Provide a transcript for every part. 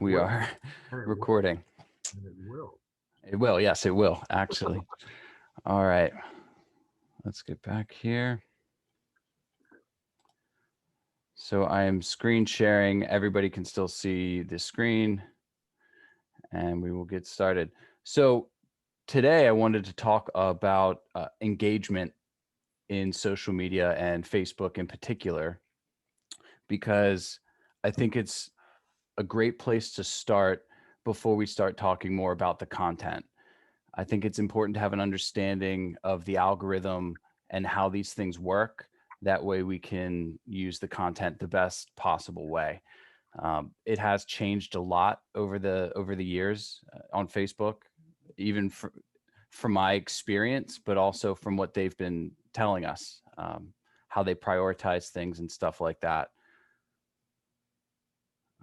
We will, are and it will, recording. and it will. It will. Yes, it will, actually. All right. Let's get back here. So I am screen sharing. Everybody can still see the screen, and we will get started. So today I wanted to talk about engagement in social media and Facebook in particular, because I think it's a great place to start before we start talking more about the content. I think it's important to have an understanding of the algorithm and how these things work. That way we can use the content the best possible way. It has changed a lot over the years on Facebook, even from my experience, but also from what they've been telling us, how they prioritize things and stuff like that.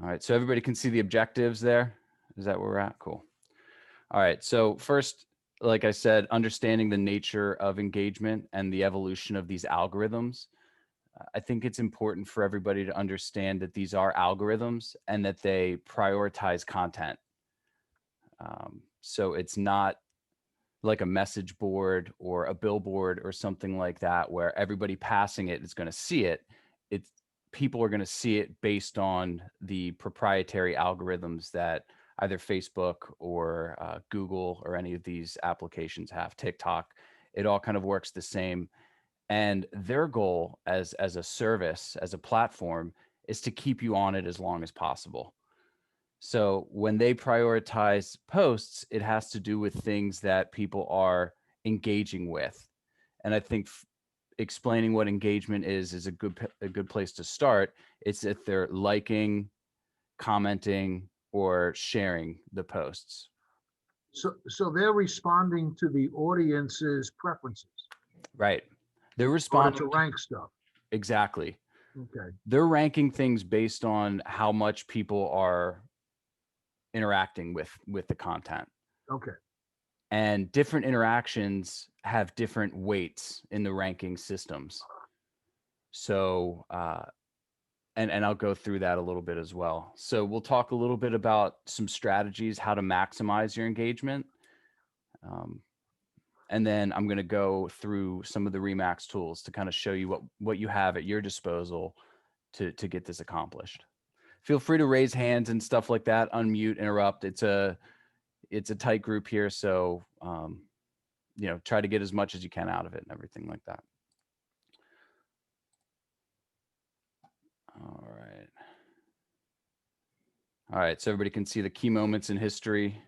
All right, so everybody can see the objectives there. Is that where we're at? Cool. All right. So first, like I said, understanding the nature of engagement and the evolution of these algorithms. I think it's important for everybody to understand that these are algorithms and that they prioritize content. So it's not like a message board or a billboard or something like that where everybody passing it is going to see it. It's People are going to see it based on the proprietary algorithms that either Facebook or Google or any of these applications have. TikTok, it all kind of works the same. And their goal as a service, as a platform, is to keep you on it as long as possible. So when they prioritize posts, it has to do with things that people are engaging with. And I think explaining what engagement is a good place to start. It's if they're liking, commenting, or sharing the posts. So they're responding to the audience's preferences Right. They're in order responding to rank stuff. exactly. Okay. They're ranking things based on how much people are interacting with the content. Okay. And different interactions have different weights in the ranking systems. So, and I'll go through that a little bit as well. So we'll talk a little bit about some strategies, how to maximize your engagement. Um, and then I'm going to go through some of the Remax tools to kind of show you what you have at your disposal to get this accomplished. Feel free to raise hands and stuff like that, unmute, interrupt. It's a tight group here, so try to get as much as you can out of it and everything like that. All right. All right. So everybody can see the key moments in history.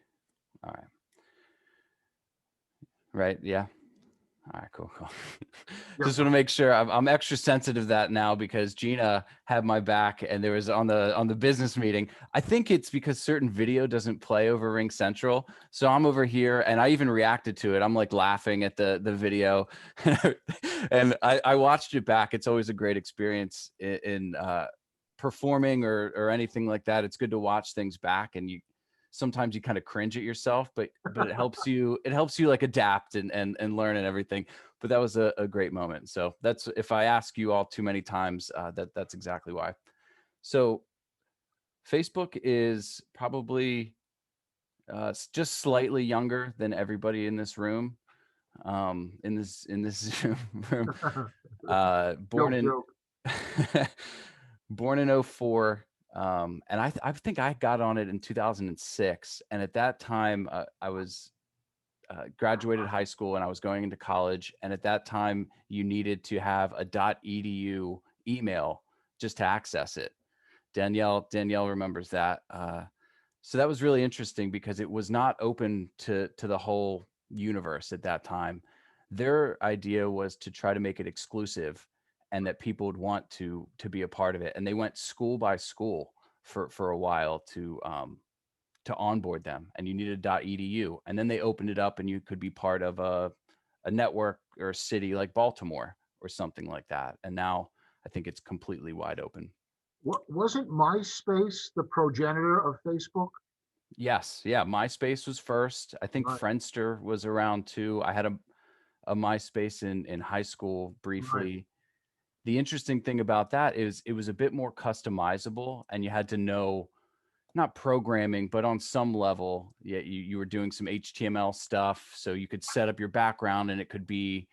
All right. Right. Yeah. All right, cool. Yep. Just want to make sure I'm extra sensitive to that now because Gina had my back and there was on the business meeting. I think it's because certain video doesn't play over Ring Central. So I'm over here and I even reacted to it. I'm like laughing at the video and I watched it back. It's always a great experience in performing or anything like that. It's good to watch things back and sometimes you kind of cringe at yourself, but it helps you like adapt and learn and everything. But that was a great moment. So that's, if I ask you all too many times, that's exactly why. So Facebook is probably just slightly younger than everybody in this room. In this room, born Joke, in joke. born in '04. And I think I got on it in 2006. And at that time, I was graduated high school and I was going into college. And at that time, you needed to have a .edu email just to access it. Danielle remembers that. So that was really interesting because it was not open to the whole universe at that time. Their idea was to try to make it exclusive and that people would want to be a part of it. And they went school by school for a while to onboard them, and you needed .edu. And then they opened it up and you could be part of a network or a city like Baltimore or something like that. And now I think it's completely wide open. What wasn't MySpace the progenitor of Facebook? Yes. Yeah. MySpace was first. I think Right. Friendster was around too. I had a MySpace in high school Right. briefly. The interesting thing about that is it was a bit more customizable and you had to know not programming, but on some level, yeah, you were doing some HTML stuff. So you could set up your background and it could be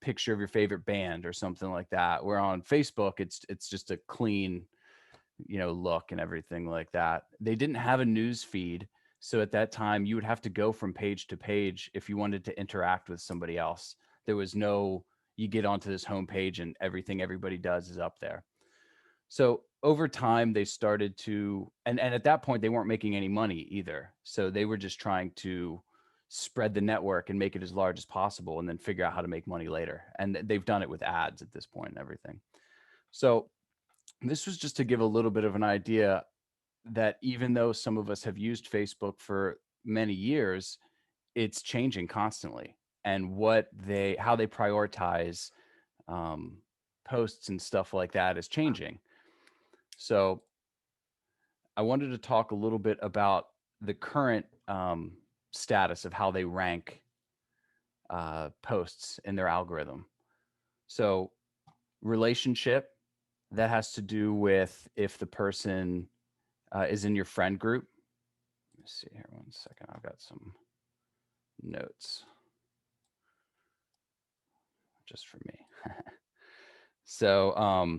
picture of your favorite band or something like that. Where on Facebook, it's just a clean, look and everything like that. They didn't have a news feed. So at that time, you would have to go from page to page if you wanted to interact with somebody else. There was no, you get onto this homepage and everything everybody does is up there. So over time, they started to, and at that point, they weren't making any money either. So they were just trying to spread the network and make it as large as possible and then figure out how to make money later. And they've done it with ads at this point and everything. So this was just to give a little bit of an idea that even though some of us have used Facebook for many years, it's changing constantly. And how they prioritize um, posts and stuff like that is changing. So I wanted to talk a little bit about the current status of how they rank posts in their algorithm. So, relationship, that has to do with if the person is in your friend group. Let's see here, 1 second. I've got some notes just for me. So,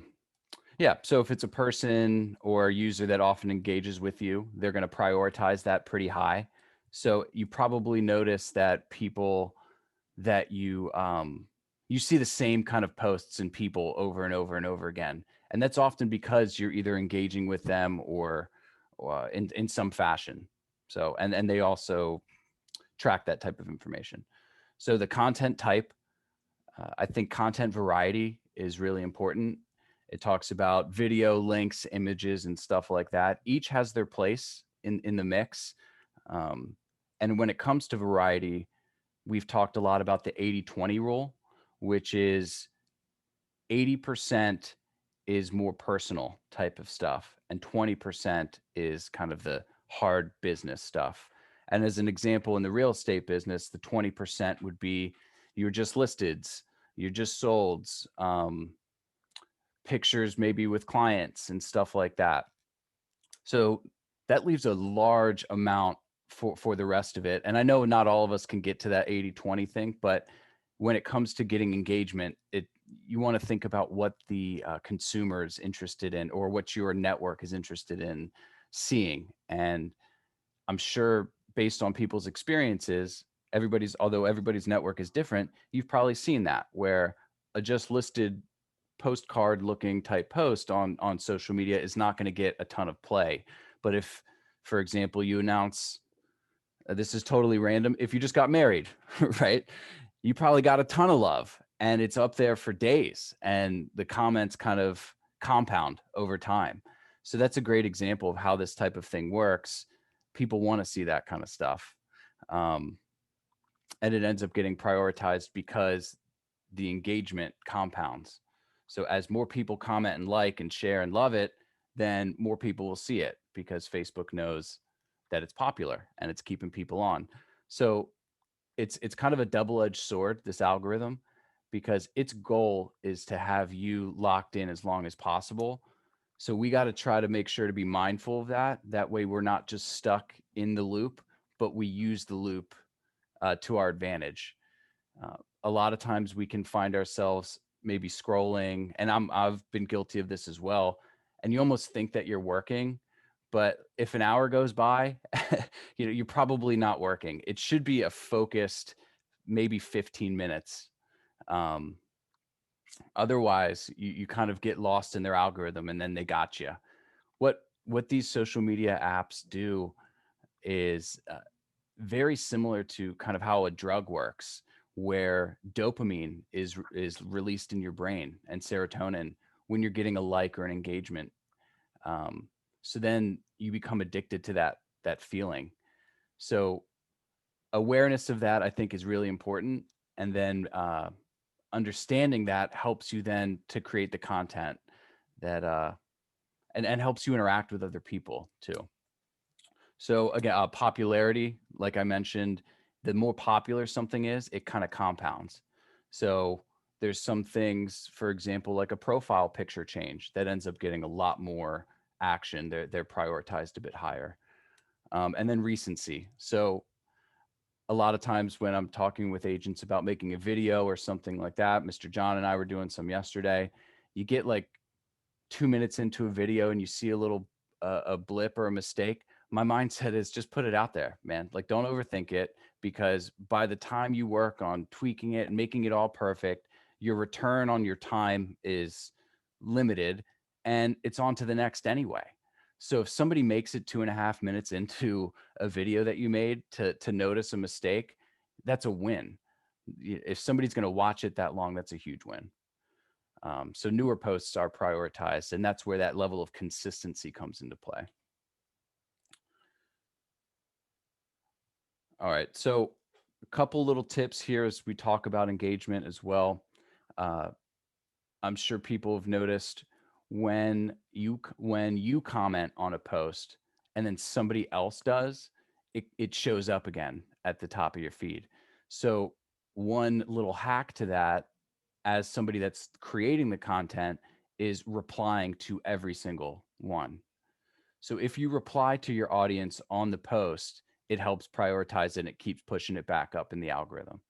yeah. So if it's a person or a user that often engages with you, they're going to prioritize that pretty high. So you probably notice that people that you see the same kind of posts and people over and over and over again, and that's often because you're either engaging with them or in some fashion. So and they also track that type of information. So the content type, I think content variety is really important. It talks about video, links, images, and stuff like that. Each has their place in the mix. Um, and when it comes to variety, we've talked a lot about the 80-20 rule, which is 80% is more personal type of stuff, and 20% is kind of the hard business stuff. And as an example, in the real estate business, the 20% would be your just listeds, your just solds, pictures maybe with clients and stuff like that. So that leaves a large amount for the rest of it. And I know not all of us can get to that 80-20 thing, but when it comes to getting engagement, you want to think about what the consumer is interested in or what your network is interested in seeing. And I'm sure based on people's experiences, although everybody's network is different, you've probably seen that where a just listed postcard looking type post on social media is not going to get a ton of play. But if, for example, you announce, this is totally random, if you just got married, right? You probably got a ton of love and it's up there for days and the comments kind of compound over time. So that's a great example of how this type of thing works. People want to see that kind of stuff. Um, and it ends up getting prioritized because the engagement compounds. So as more people comment and like and share and love it, then more people will see it because Facebook knows that it's popular and it's keeping people on. So it's kind of a double-edged sword, this algorithm, because its goal is to have you locked in as long as possible. So we got to try to make sure to be mindful of that. That way we're not just stuck in the loop, but we use the loop to our advantage. A lot of times we can find ourselves maybe scrolling, and I've been guilty of this as well. And you almost think that you're working, but if an hour goes by, you're probably not working. It should be a focused, maybe 15 minutes. Um, Otherwise, you kind of get lost in their algorithm, and then they got you. What these social media apps do is very similar to kind of how a drug works, where dopamine is released in your brain and serotonin when you're getting a like or an engagement. Um, so then you become addicted to that feeling. So awareness of that, I think, is really important, and then understanding that helps you then to create the content that and helps you interact with other people too. So again, popularity, like I mentioned, the more popular something is, it kind of compounds. So there's some things, for example, like a profile picture change that ends up getting a lot more action. They're prioritized a bit higher. And then recency. So a lot of times when I'm talking with agents about making a video or something like that, Mr. John and I were doing some yesterday, you get like 2 minutes into a video and you see a little a blip or a mistake. My mindset is just put it out there, man. Like, don't overthink it, because by the time you work on tweaking it and making it all perfect, your return on your time is limited, and it's on to the next anyway. So if somebody makes it 2.5 minutes into a video that you made to notice a mistake, that's a win. If somebody's going to watch it that long, that's a huge win. So newer posts are prioritized, and that's where that level of consistency comes into play. All right, so a couple little tips here as we talk about engagement as well. Uh, I'm sure people have noticed when you comment on a post and then somebody else does, it shows up again at the top of your feed. So one little hack to that, as somebody that's creating the content, is replying to every single one. So if you reply to your audience on the post, it helps prioritize it and it keeps pushing it back up in the algorithm.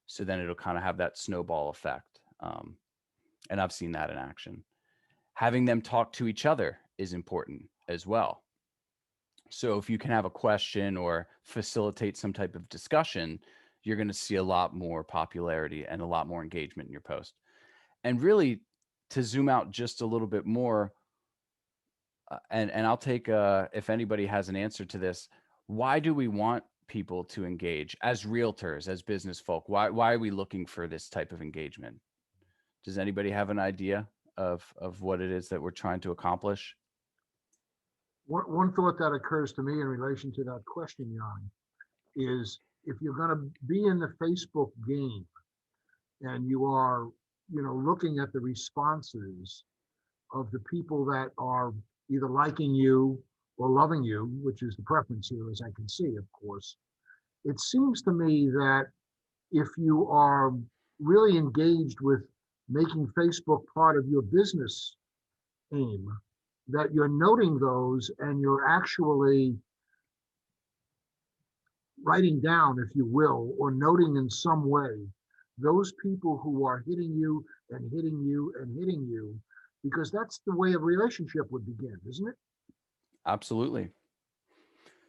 So then it'll kind of have that snowball effect. And I've seen that in action. Having them talk to each other is important as well. So if you can have a question or facilitate some type of discussion, you're going to see a lot more popularity and a lot more engagement in your post. And really, to zoom out just a little bit more, and I'll take if anybody has an answer to this, why do we want people to engage as realtors, as business folk? Why are we looking for this type of engagement? Does anybody have an idea of what it is that we're trying to accomplish? One thought that occurs to me in relation to that question, Jan, is if you're going to be in the Facebook game and you are, looking at the responses of the people that are either liking you or loving you, which is the preference here, as I can see, of course, it seems to me that if you are really engaged with making Facebook part of your business aim, that you're noting those and you're actually writing down, if you will, or noting in some way those people who are hitting you and hitting you and hitting you, because that's the way a relationship would begin, isn't it? Absolutely.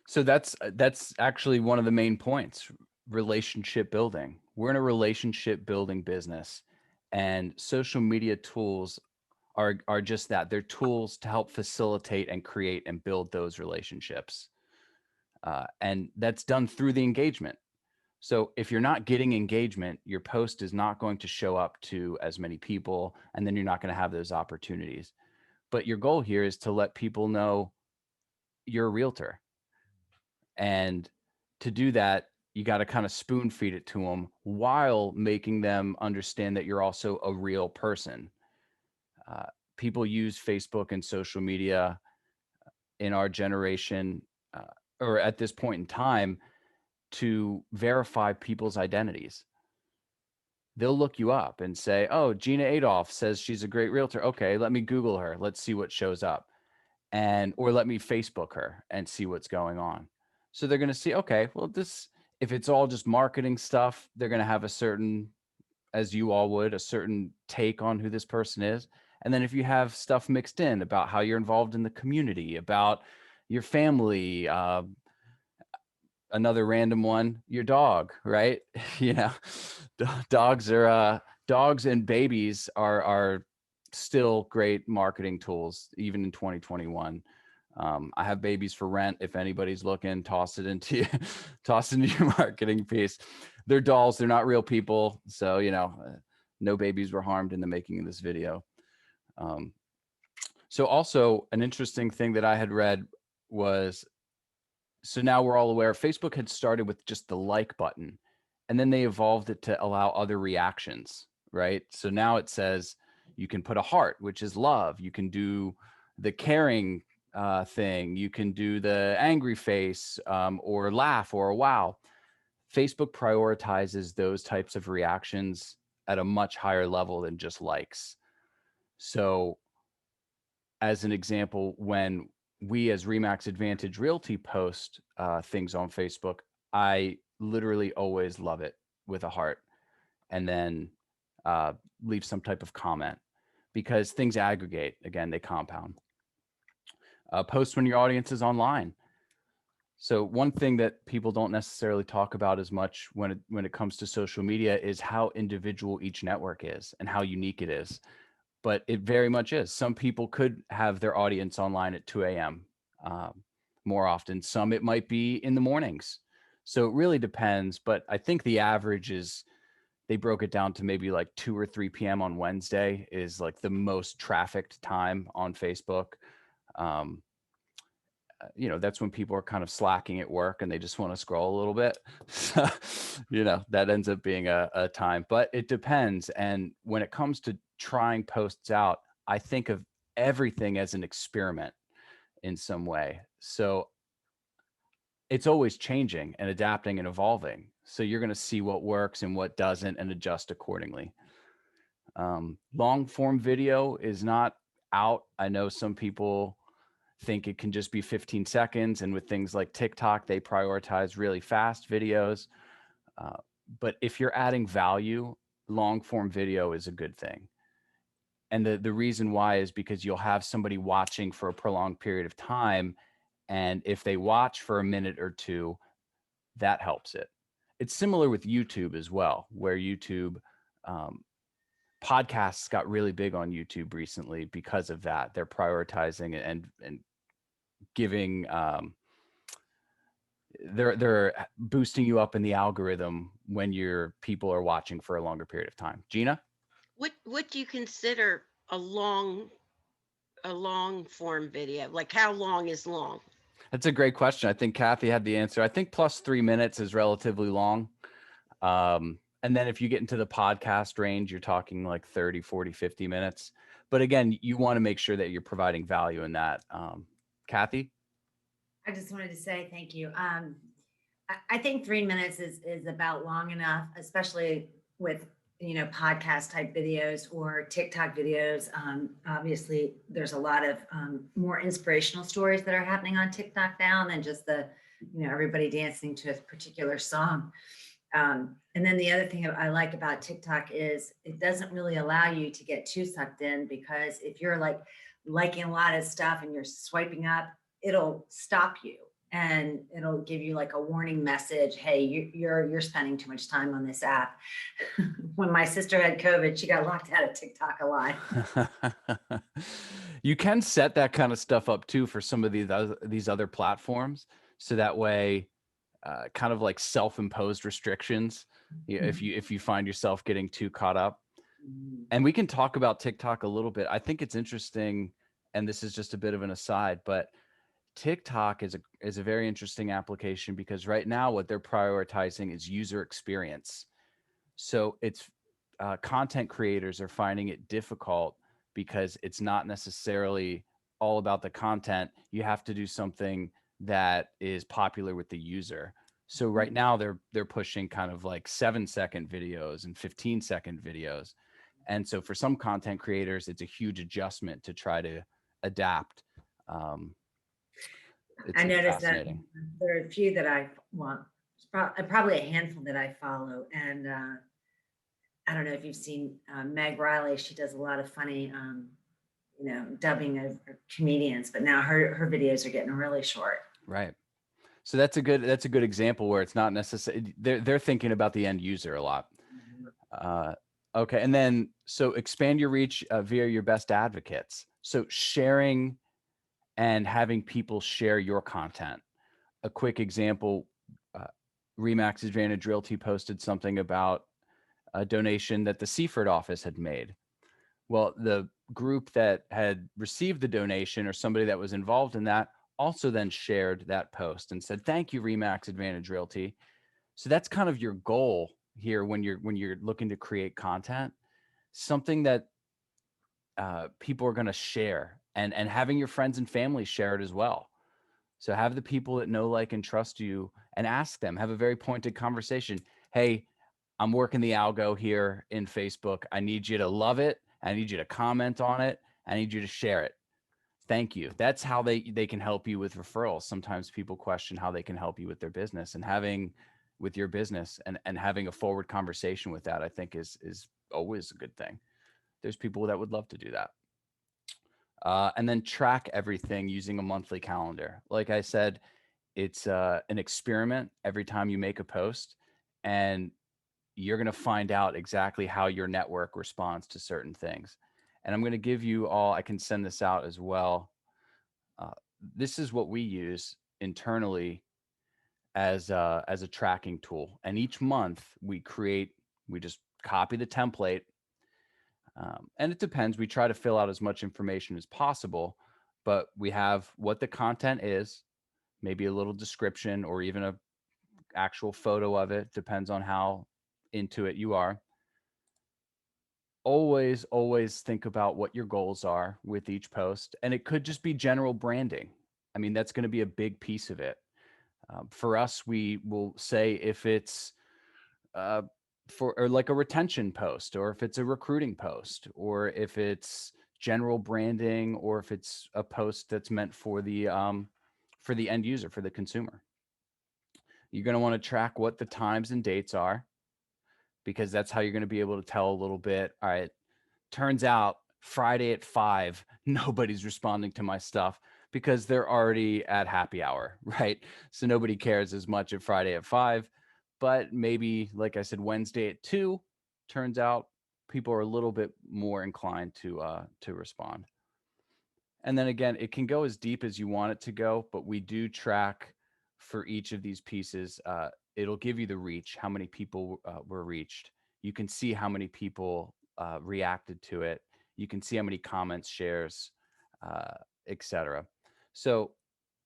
So that's actually one of the main points, relationship building. We're in a relationship building business, and social media tools are just that. They're tools to help facilitate and create and build those relationships. And that's done through the engagement. So if you're not getting engagement, your post is not going to show up to as many people, and then you're not going to have those opportunities. But your goal here is to let people know you're a realtor. And to do that, you got to kind of spoon feed it to them while making them understand that you're also a real person. Uh, People use Facebook and social media in our generation, uh, or at this point in time, to verify people's identities. They'll look you up and say, "Oh, Gina Adolph says she's a great realtor. Okay, let me Google her. Let's see what shows up." And or let me Facebook her and see what's going on. So they're going to see, okay, well, this, if it's all just marketing stuff, they're going to have a certain, as you all would, a certain take on who this person is. And then if you have stuff mixed in about how you're involved in the community, about your family, another random one, your dog, right? You know, dogs and babies are still great marketing tools, even in 2021. I have babies for rent. If anybody's looking, toss it into toss into your marketing piece. They're dolls. They're not real people. So, no babies were harmed in the making of this video. So also an interesting thing that I had read was, so now we're all aware Facebook had started with just the like button, and then they evolved it to allow other reactions, right? So now it says you can put a heart, which is love. You can do the caring thing. You can do the angry face, or laugh, or a wow. Facebook prioritizes those types of reactions at a much higher level than just likes. So as an example, when we as Remax Advantage Realty post things on Facebook, I literally always love it with a heart, and then uh, leave some type of comment, because things aggregate. Again, they compound. Post when your audience is online. So one thing that people don't necessarily talk about as much when it comes to social media is how individual each network is and how unique it is. But it very much is. Some people could have their audience online at 2 a.m. More often. Some it might be in the mornings. So it really depends. But I think the average is, they broke it down to maybe like 2 or 3 p.m. on Wednesday is like the most trafficked time on Facebook. Um, that's when people are kind of slacking at work and they just want to scroll a little bit. So, that ends up being a time, but it depends. And when it comes to trying posts out, I think of everything as an experiment in some way. So it's always changing and adapting and evolving. So you're going to see what works and what doesn't and adjust accordingly. Long form video is not out. I know some people think it can just be 15 seconds. And with things like TikTok, they prioritize really fast videos. Uh, but if you're adding value, long form video is a good thing. And the reason why is because you'll have somebody watching for a prolonged period of time. And if they watch for a minute or two, that helps it. It's similar with YouTube as well, where YouTube, podcasts got really big on YouTube recently because of that. They're prioritizing and giving, they're boosting you up in the algorithm when your people are watching for a longer period of time. Gina? What do you consider a long form video? Like how long is long? That's a great question. I think Kathy had the answer. I think plus 3 minutes is relatively long. And then if you get into the podcast range, you're talking like 30, 40, 50 minutes. But again, you want to make sure that you're providing value in that. Kathy? I just wanted to say thank you. I think 3 minutes is about long enough, especially with podcast type videos or TikTok videos. Obviously, there's a lot of more inspirational stories that are happening on TikTok now than just the everybody dancing to a particular song. And then the other thing I like about TikTok is it doesn't really allow you to get too sucked in, because if you're like liking a lot of stuff and you're swiping up, it'll stop you and it'll give you like a warning message. Hey, you're spending too much time on this app. When my sister had COVID, she got locked out of TikTok a lot. You can set that kind of stuff up too for some of these other platforms. So that way, kind of like self-imposed restrictions, if you find yourself getting too caught up. And we can talk about TikTok a little bit. I think it's interesting, and this is just a bit of an aside, but TikTok is a very interesting application, because right now what they're prioritizing is user experience. So it's content creators are finding it difficult because it's not necessarily all about the content. You have to do something that is popular with the user. So right now they're pushing kind of like 7-second videos and 15-second videos. And so for some content creators, it's a huge adjustment to try to adapt. I It's noticed that fascinating. there are a few that probably a handful that I follow. And I don't know if you've seen Meg Riley. She does a lot of funny, dubbing of comedians, but now her videos are getting really short. Right. So that's a good example where it's not necessarily, they're thinking about the end user a lot. Okay. And then, so expand your reach via your best advocates. So sharing and having people share your content. A quick example, Remax Advantage Realty posted something about a donation that the Seaford office had made. Well, the group that had received the donation, or somebody that was involved in that, also then shared that post and said, "Thank you, Remax Advantage Realty." So that's kind of your goal here when you're looking to create content, something that people are going to share, and having your friends and family share it as well. So have the people that know, like, and trust you, and ask them, have a very pointed conversation. Hey, I'm working the algo here in Facebook. I need you to love it. I need you to comment on it. I need you to share it. thank you. That's how they can help you with referrals. Sometimes people question how they can help you with their business, and having with your business and having a forward conversation with that, I think is always a good thing. There's people that would love to do that. And then track everything using a monthly calendar. Like I said, it's an experiment every time you make a post, and you're going to find out exactly how your network responds to certain things. And I'm going to give you all, I can send this out as well. Uh, this is what we use internally as a tracking tool. And each month we just copy the template. And it depends. We try to fill out as much information as possible, but we have what the content is, maybe a little description or even a actual photo of it, depends on how into it you are. Always think about what your goals are with each post, and it could just be general branding. I mean, that's going to be a big piece of it. For us, we will say if it's uh, for or like a retention post, or if it's a recruiting post, or if it's general branding, or if it's a post that's meant for the end user, for the consumer. You're going to want to track what the times and dates are, because that's how you're going to be able to tell a little bit. All right, turns out Friday at 5, nobody's responding to my stuff because they're already at happy hour, right? So nobody cares as much at Friday at 5. But maybe, like I said, Wednesday at 2, turns out people are a little bit more inclined to respond. And then again, it can go as deep as you want it to go, but we do track for each of these pieces. It'll give you the reach, how many people were reached. You can see how many people reacted to it. You can see how many comments, shares, etc. So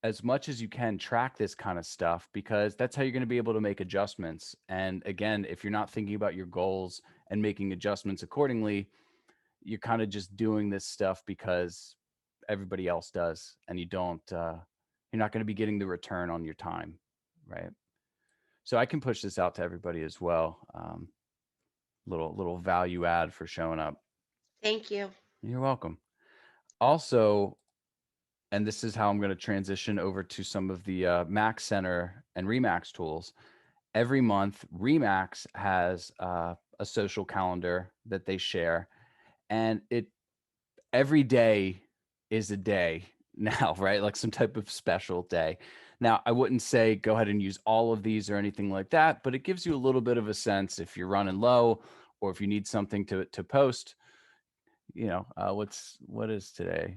as much as you can, track this kind of stuff, because that's how you're going to be able to make adjustments. And again, if you're not thinking about your goals and making adjustments accordingly, you're kind of just doing this stuff because everybody else does, and you're not going to be getting the return on your time, right? So I can push this out to everybody as well. Little value add for showing up. Thank you. You're welcome. Also, and this is how I'm going to transition over to some of the Max Center and Remax tools. Every month, Remax has a social calendar that they share, and every day is a day now, right? Like some type of special day. Now, I wouldn't say go ahead and use all of these or anything like that, but it gives you a little bit of a sense if you're running low, or if you need something to post. What is today?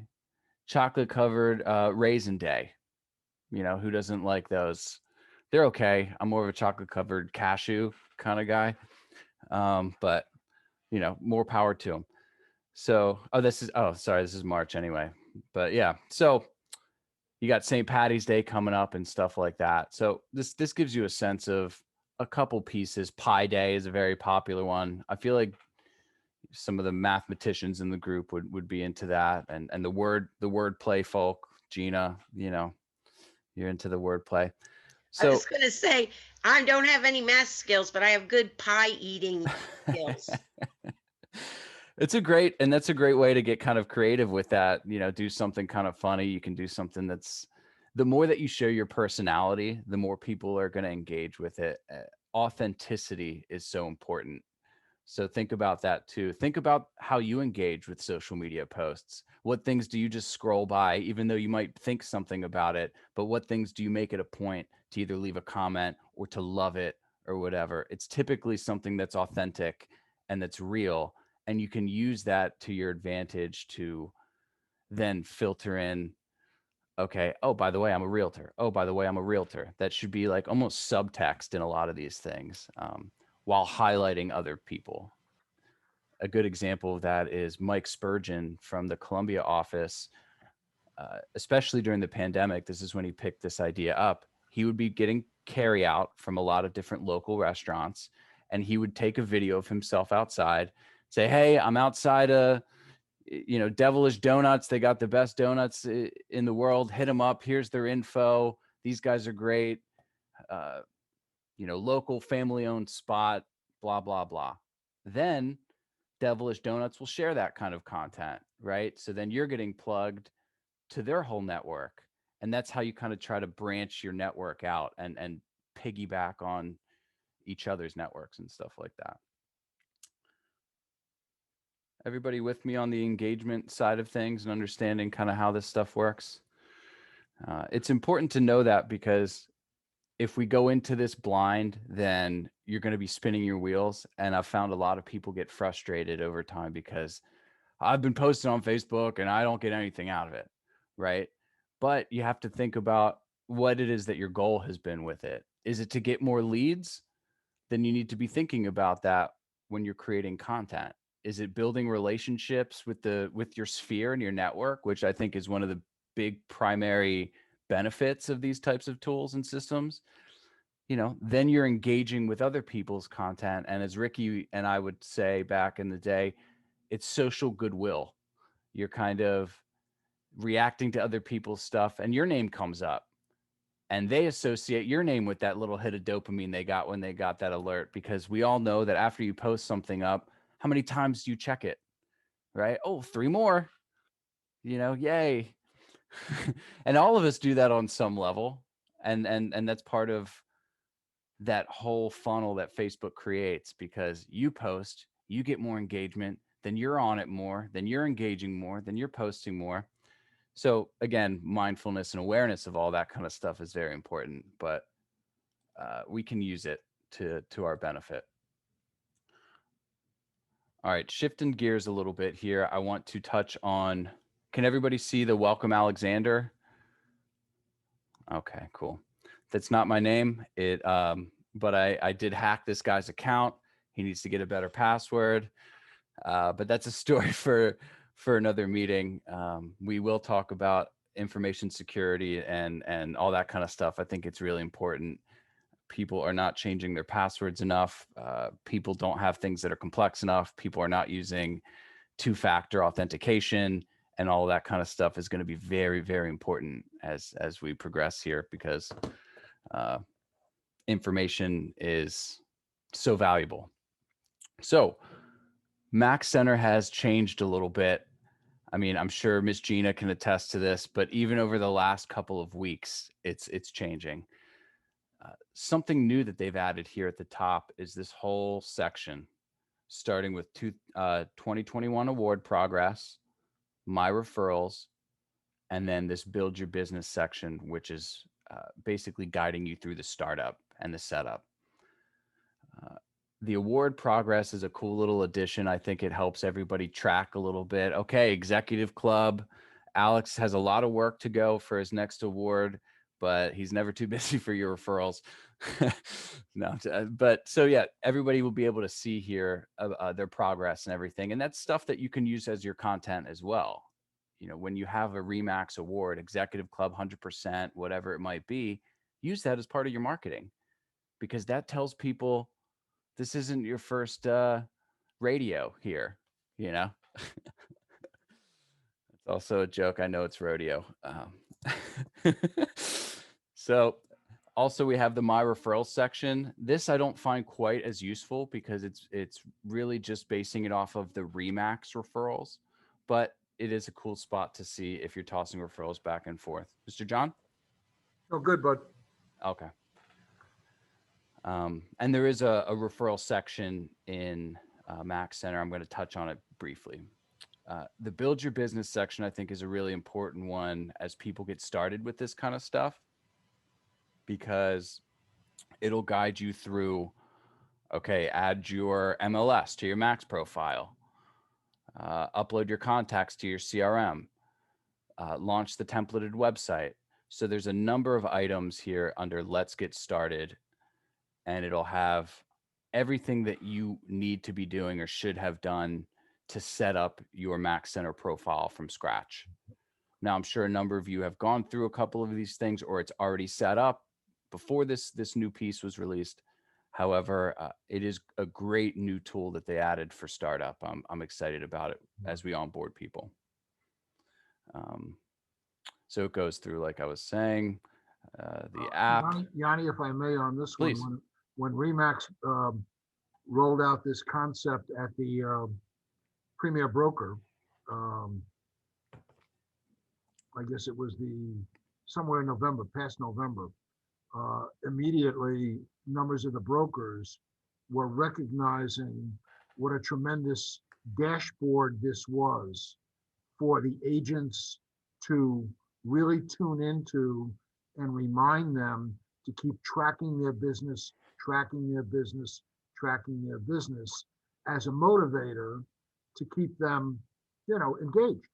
Chocolate covered raisin day. Who doesn't like those? They're okay. I'm more of a chocolate covered cashew kind of guy. But more power to them. So, this is March anyway. But yeah, so you got St. Patty's Day coming up and stuff like that. So this gives you a sense of a couple pieces. Pi Day is a very popular one. I feel like some of the mathematicians in the group would be into that, and the word play folk. Gina, you're into the word play. I So was going to say, I don't have any math skills, but I have good pie eating skills. that's a great way to get kind of creative with that. Do something kind of funny. You can do something that's, the more that you show your personality, the more people are going to engage with it. Authenticity is so important. So think about that too. Think about how you engage with social media posts. What things do you just scroll by, even though you might think something about it, but what things do you make it a point to either leave a comment or to love it or whatever? It's typically something that's authentic and that's real. And you can use that to your advantage to then filter in, okay, oh, by the way, I'm a realtor. Oh, by the way, I'm a realtor. That should be like almost subtext in a lot of these things, while highlighting other people. A good example of that is Mike Spurgeon from the Columbia office. Especially during the pandemic, this is when he picked this idea up. He would be getting carry out from a lot of different local restaurants, and he would take a video of himself outside, say, hey, I'm outside Devilish Donuts. They got the best donuts in the world. Hit them up. Here's their info. These guys are great. Local family owned spot, blah, blah, blah. Then Devilish Donuts will share that kind of content, right? So then you're getting plugged to their whole network. And that's how you kind of try to branch your network out and piggyback on each other's networks and stuff like that. Everybody with me on the engagement side of things and understanding kind of how this stuff works? It's important to know that, because if we go into this blind, then you're going to be spinning your wheels. And I've found a lot of people get frustrated over time because I've been posting on Facebook and I don't get anything out of it, right? But you have to think about what it is that your goal has been with it. Is it to get more leads? Then you need to be thinking about that when you're creating content. Is it building relationships with your sphere and your network, which I think is one of the big primary benefits of these types of tools and systems? Then you're engaging with other people's content. And as Ricky and I would say back in the day, it's social goodwill. You're kind of reacting to other people's stuff and your name comes up and they associate your name with that little hit of dopamine they got when they got that alert, because we all know that after you post something up, how many times do you check it, right? Oh, 3 more, yay. And all of us do that on some level. And that's part of that whole funnel that Facebook creates, because you post, you get more engagement, then you're on it more, then you're engaging more, then you're posting more. So again, mindfulness and awareness of all that kind of stuff is very important, but we can use it to our benefit. All right, shifting gears a little bit here. I want to touch on, can everybody see the welcome Alexander? Okay, cool. That's not my name. But I did hack this guy's account. He needs to get a better password. But that's a story for another meeting. We will talk about information security and all that kind of stuff. I think it's really important. People are not changing their passwords enough. People don't have things that are complex enough. People are not using 2-factor authentication, and all that kind of stuff is going to be very, very important as we progress here, because information is so valuable. So Mac Center has changed a little bit. I mean, I'm sure Miss Gina can attest to this, but even over the last couple of weeks, it's changing. Something new that they've added here at the top is this whole section, starting with 2021 award progress, my referrals, and then this build your business section, which is basically guiding you through the startup and the setup. The award progress is a cool little addition. I think it helps everybody track a little bit. Okay, executive club. Alex has a lot of work to go for his next award, but he's never too busy for your referrals. No, but so yeah, everybody will be able to see here their progress and everything. And that's stuff that you can use as your content as well. When you have a Remax award, executive club, 100%, whatever it might be, use that as part of your marketing, because that tells people this isn't your first radio here, It's also a joke. I know it's rodeo. So also we have the my referral section. This I don't find quite as useful, because it's really just basing it off of the Remax referrals, but it is a cool spot to see if you're tossing referrals back and forth. Mr. John? Oh, good, bud. Okay. And there is a referral section in Mac Center. I'm going to touch on it briefly. The build your business section, I think, is a really important one as people get started with this kind of stuff, because it'll guide you through, okay, add your MLS to your Max profile, upload your contacts to your CRM, launch the templated website. So there's a number of items here under Let's Get Started, and it'll have everything that you need to be doing or should have done to set up your Mac Center profile from scratch. Now, I'm sure a number of you have gone through a couple of these things, or it's already set up before this new piece was released. However, it is a great new tool that they added for startup. I'm excited about it as we onboard people. So it goes through, like I was saying, the app. Yanni, if I may, on this Please. one, when Remax rolled out this concept at the Premier Broker, I guess it was somewhere in November, past November, immediately numbers of the brokers were recognizing what a tremendous dashboard this was for the agents to really tune into and remind them to keep tracking their business, tracking their business, tracking their business as a motivator to keep them, engaged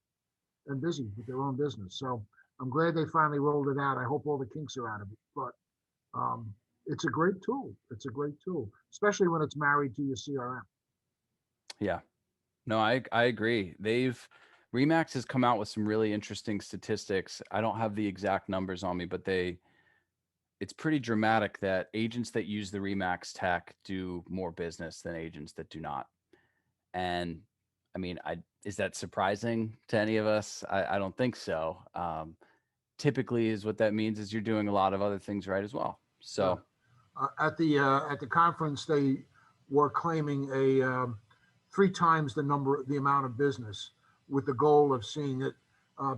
and busy with their own business. So I'm glad they finally rolled it out. I hope all the kinks are out of it. But it's a great tool. It's a great tool, especially when it's married to your CRM. Yeah. No, I agree. Remax has come out with some really interesting statistics. I don't have the exact numbers on me, but it's pretty dramatic that agents that use the Remax tech do more business than agents that do not. And I mean, is that surprising to any of us? I don't think so. Typically is what that means is you're doing a lot of other things right as well. So at the conference, they were claiming a 3 times the amount of business, with the goal of seeing it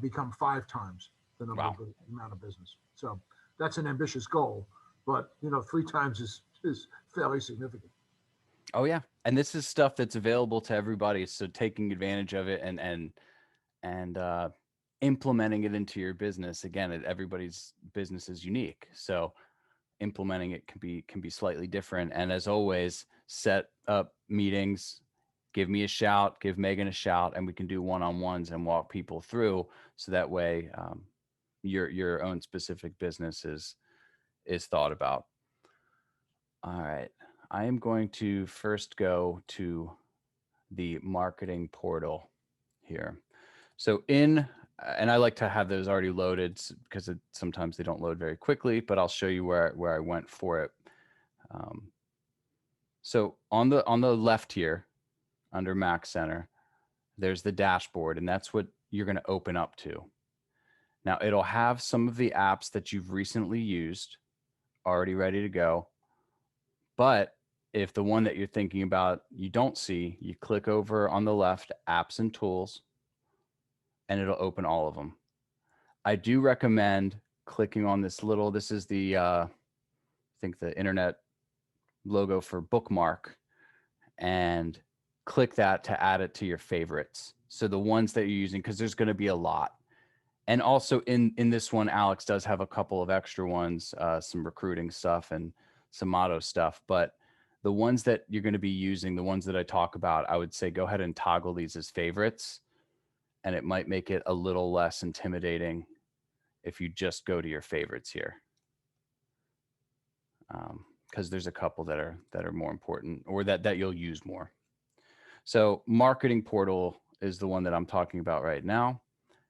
become 5 times the amount of business. So that's an ambitious goal, but 3 times is fairly significant. Oh yeah, and this is stuff that's available to everybody. So taking advantage of it and implementing it into your business. Again, everybody's business is unique, so implementing it can be slightly different. And as always, set up meetings. Give me a shout. Give Megan a shout, and we can do one-on-ones and walk people through. So that way, your own specific business is thought about. All right. I am going to first go to the marketing portal here. So and I like to have those already loaded because sometimes they don't load very quickly, but I'll show you where I went for it. So on the left here, under Mac Center, there's the dashboard, and that's what you're going to open up to. Now it'll have some of the apps that you've recently used already ready to go. But if the one that you're thinking about you don't see, you click over on the left, apps and tools, and it'll open all of them. I do recommend clicking on this is the, I think the internet logo for bookmark, and click that to add it to your favorites. So the ones that you're using, because there's going to be a lot. And also in this one, Alex does have a couple of extra ones, some recruiting stuff and some motto stuff, but the ones that you're going to be using, the ones that I talk about, I would say go ahead and toggle these as favorites, and it might make it a little less intimidating if you just go to your favorites here. Because there's a couple that are more important, or that you'll use more. So marketing portal is the one that I'm talking about right now.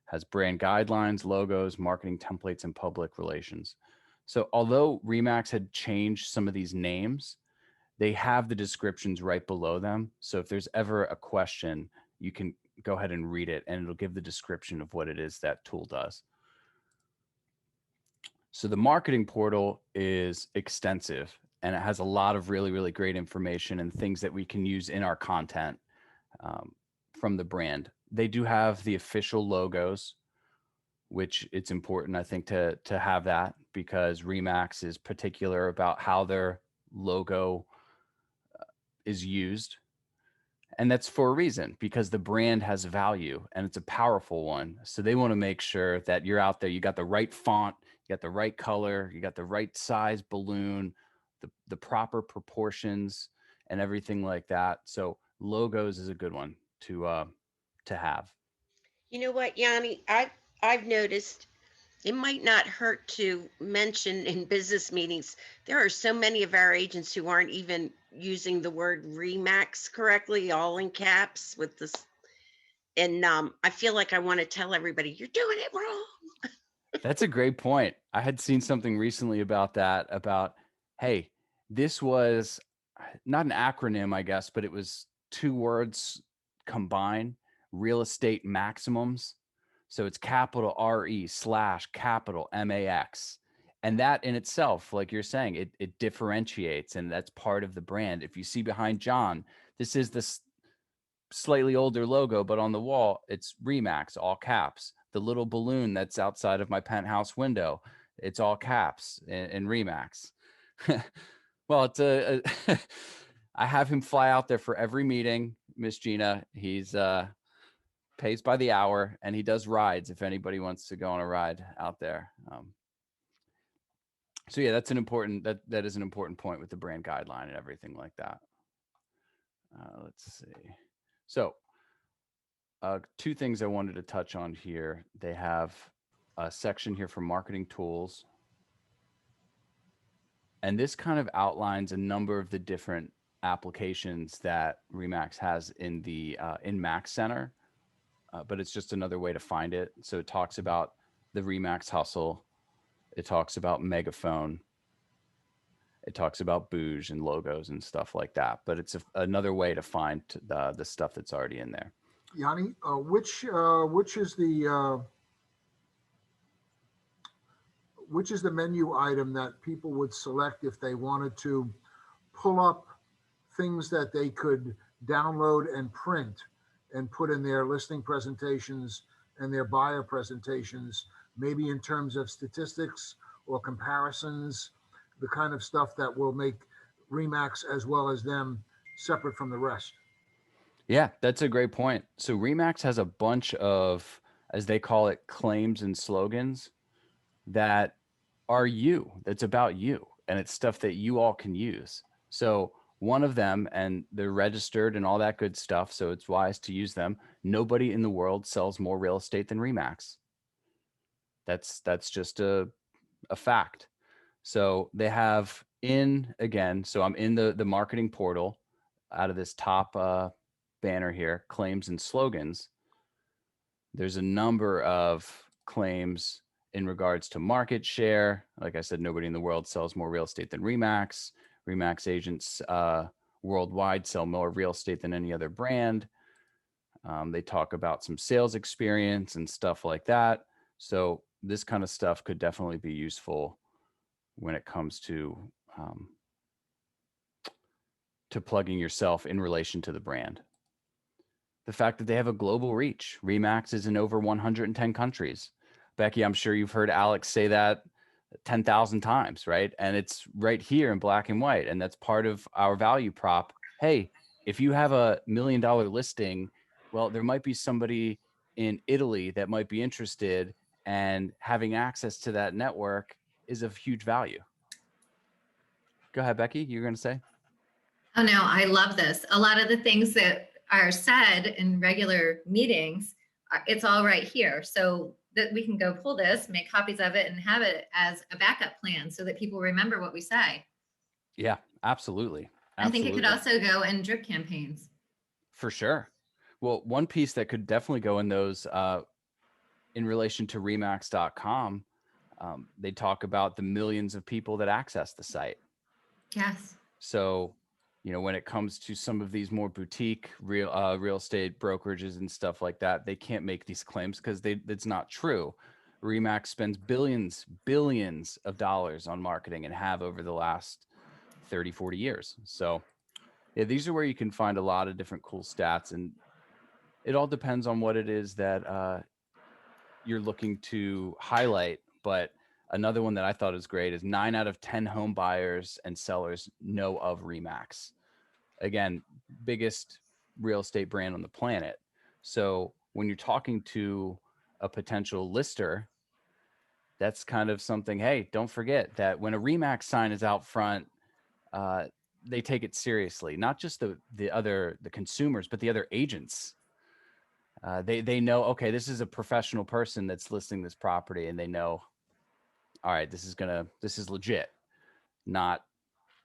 Has brand guidelines, logos, marketing templates, and public relations. So although Remax had changed some of these names, they have the descriptions right below them. So if there's ever a question, you can go ahead and read it, and it'll give the description of what it is that tool does. So the marketing portal is extensive, and it has a lot of really, really great information and things that we can use in our content from the brand. They do have the official logos, which it's important, I think, to have that, because Remax is particular about how their logo is used. And that's for a reason, because the brand has value and it's a powerful one. So they want to make sure that you're out there, you got the right font, you got the right color, you got the right size balloon, the proper proportions and everything like that. So logos is a good one to have. You know what, Yanni? I've noticed it might not hurt to mention in business meetings, there are so many of our agents who aren't even using the word Remax correctly, all in caps with this. And I feel like I want to tell everybody, you're doing it wrong. That's a great point. I had seen something recently about that, about, hey, this was not an acronym, I guess, but it was 2 words combined, real estate maximums. So it's capital RE / capital MAX. And that in itself, like you're saying, it differentiates, and that's part of the brand. If you see behind John, this is this slightly older logo, but on the wall, it's Remax, all caps. the little balloon that's outside of my penthouse window, it's all caps in Remax. Well, it's I have him fly out there for every meeting, Miss Gina. He's pays by the hour, and he does rides if anybody wants to go on a ride out there. So yeah, that's an important that is an important point with the brand guideline and everything like that. Let's see. So two things I wanted to touch on here. They have a section here for marketing tools. And this kind of outlines a number of the different applications that Remax has in the in Max Center, but it's just another way to find it. So it talks about the Remax Hustle. It talks about Megaphone. It talks about Bouge and logos and stuff like that. But it's another way to find the stuff that's already in there. Yanni, which is the menu item that people would select if they wanted to pull up things that they could download and print and put in their listing presentations and their buyer presentations, maybe in terms of statistics or comparisons, the kind of stuff that will make Remax as well as them separate from the rest? Yeah, that's a great point. So Remax has a bunch of, as they call it, claims and slogans that are you, that's about you, and it's stuff that you all can use. So one of them, and they're registered and all that good stuff, so it's wise to use them. Nobody in the world sells more real estate than Remax. That's just a fact. So they have again, so I'm in the marketing portal out of this top banner here, claims and slogans. There's a number of claims in regards to market share. Like I said, nobody in the world sells more real estate than Remax. Remax agents worldwide sell more real estate than any other brand. They talk about some sales experience and stuff like that. So this kind of stuff could definitely be useful when it comes to plugging yourself in relation to the brand. The fact that they have a global reach. Remax is in over 110 countries. Becky, I'm sure you've heard Alex say that 10,000 times, right? And it's right here in black and white. And that's part of our value prop. Hey, if you have $1 million listing, well, there might be somebody in Italy that might be interested, and having access to that network is of huge value. Go ahead, Becky, you're going to say? Oh, no, I love this. A lot of the things that are said in regular meetings, it's all right here. So that we can go pull this, make copies of it, and have it as a backup plan so that people remember what we say. Yeah, absolutely. I think it could also go in drip campaigns. For sure. Well, one piece that could definitely go in those in relation to Remax.com, they talk about the millions of people that access the site. Yes. So, when it comes to some of these more boutique real estate brokerages and stuff like that, they can't make these claims because it's not true. Remax spends billions of dollars on marketing and have over the last 30, 40 years. So yeah, these are where you can find a lot of different cool stats, and it all depends on what it is that you're looking to highlight. But another one that I thought is great is 9 out of 10 home buyers and sellers know of Remax. Again, biggest real estate brand on the planet. So when you're talking to a potential lister, that's kind of something, hey, don't forget that when a Remax sign is out front, they take it seriously, not just the consumers, but the other agents. They know, okay, this is a professional person that's listing this property, and they know, all right, this is legit, not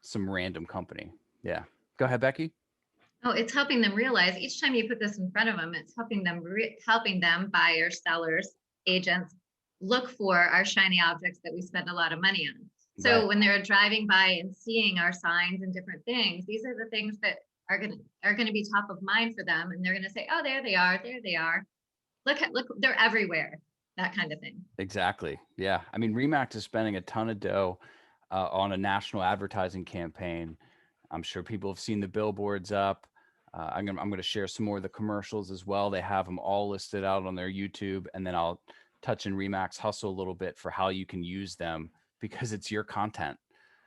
some random company. Yeah. Go ahead, Becky. Oh, it's helping them realize each time you put this in front of them, it's helping them buyers, sellers, agents look for our shiny objects that we spend a lot of money on. So Right. when they're driving by and seeing our signs and different things, these are the things that are going to be top of mind for them. And they're going to say, oh, there they are. There they are. Look, they're everywhere. That kind of thing. Exactly. Yeah. I mean, Remax is spending a ton of dough on a national advertising campaign. I'm sure people have seen the billboards up. I'm gonna share some more of the commercials as well. They have them all listed out on their YouTube, and then I'll touch in Remax Hustle a little bit for how you can use them because it's your content.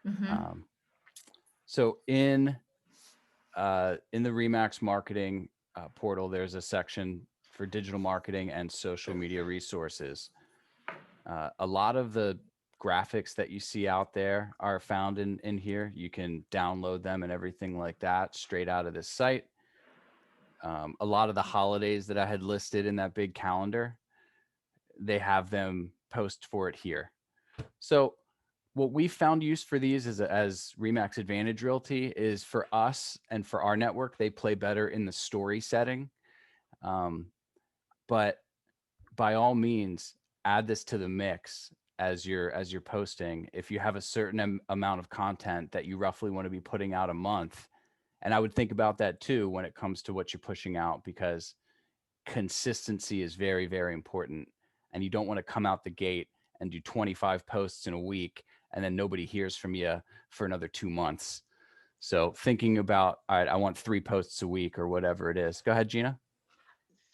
Mhm. So in the Remax marketing portal, there's a section for digital marketing and social media resources. A lot of the graphics that you see out there are found in here. You can download them and everything like that straight out of this site. A lot of the holidays that I had listed in that big calendar, they have them post for it here. So what we found use for these as Remax Advantage Realty is for us and for our network, they play better in the story setting. But by all means, add this to the mix as you're posting. If you have a certain amount of content that you roughly want to be putting out a month, and I would think about that too when it comes to what you're pushing out, because consistency is very, very important. And you don't want to come out the gate and do 25 posts in a week and then nobody hears from you for another 2 months. So thinking about, all right, I want 3 posts a week or whatever it is. Go ahead, Gina.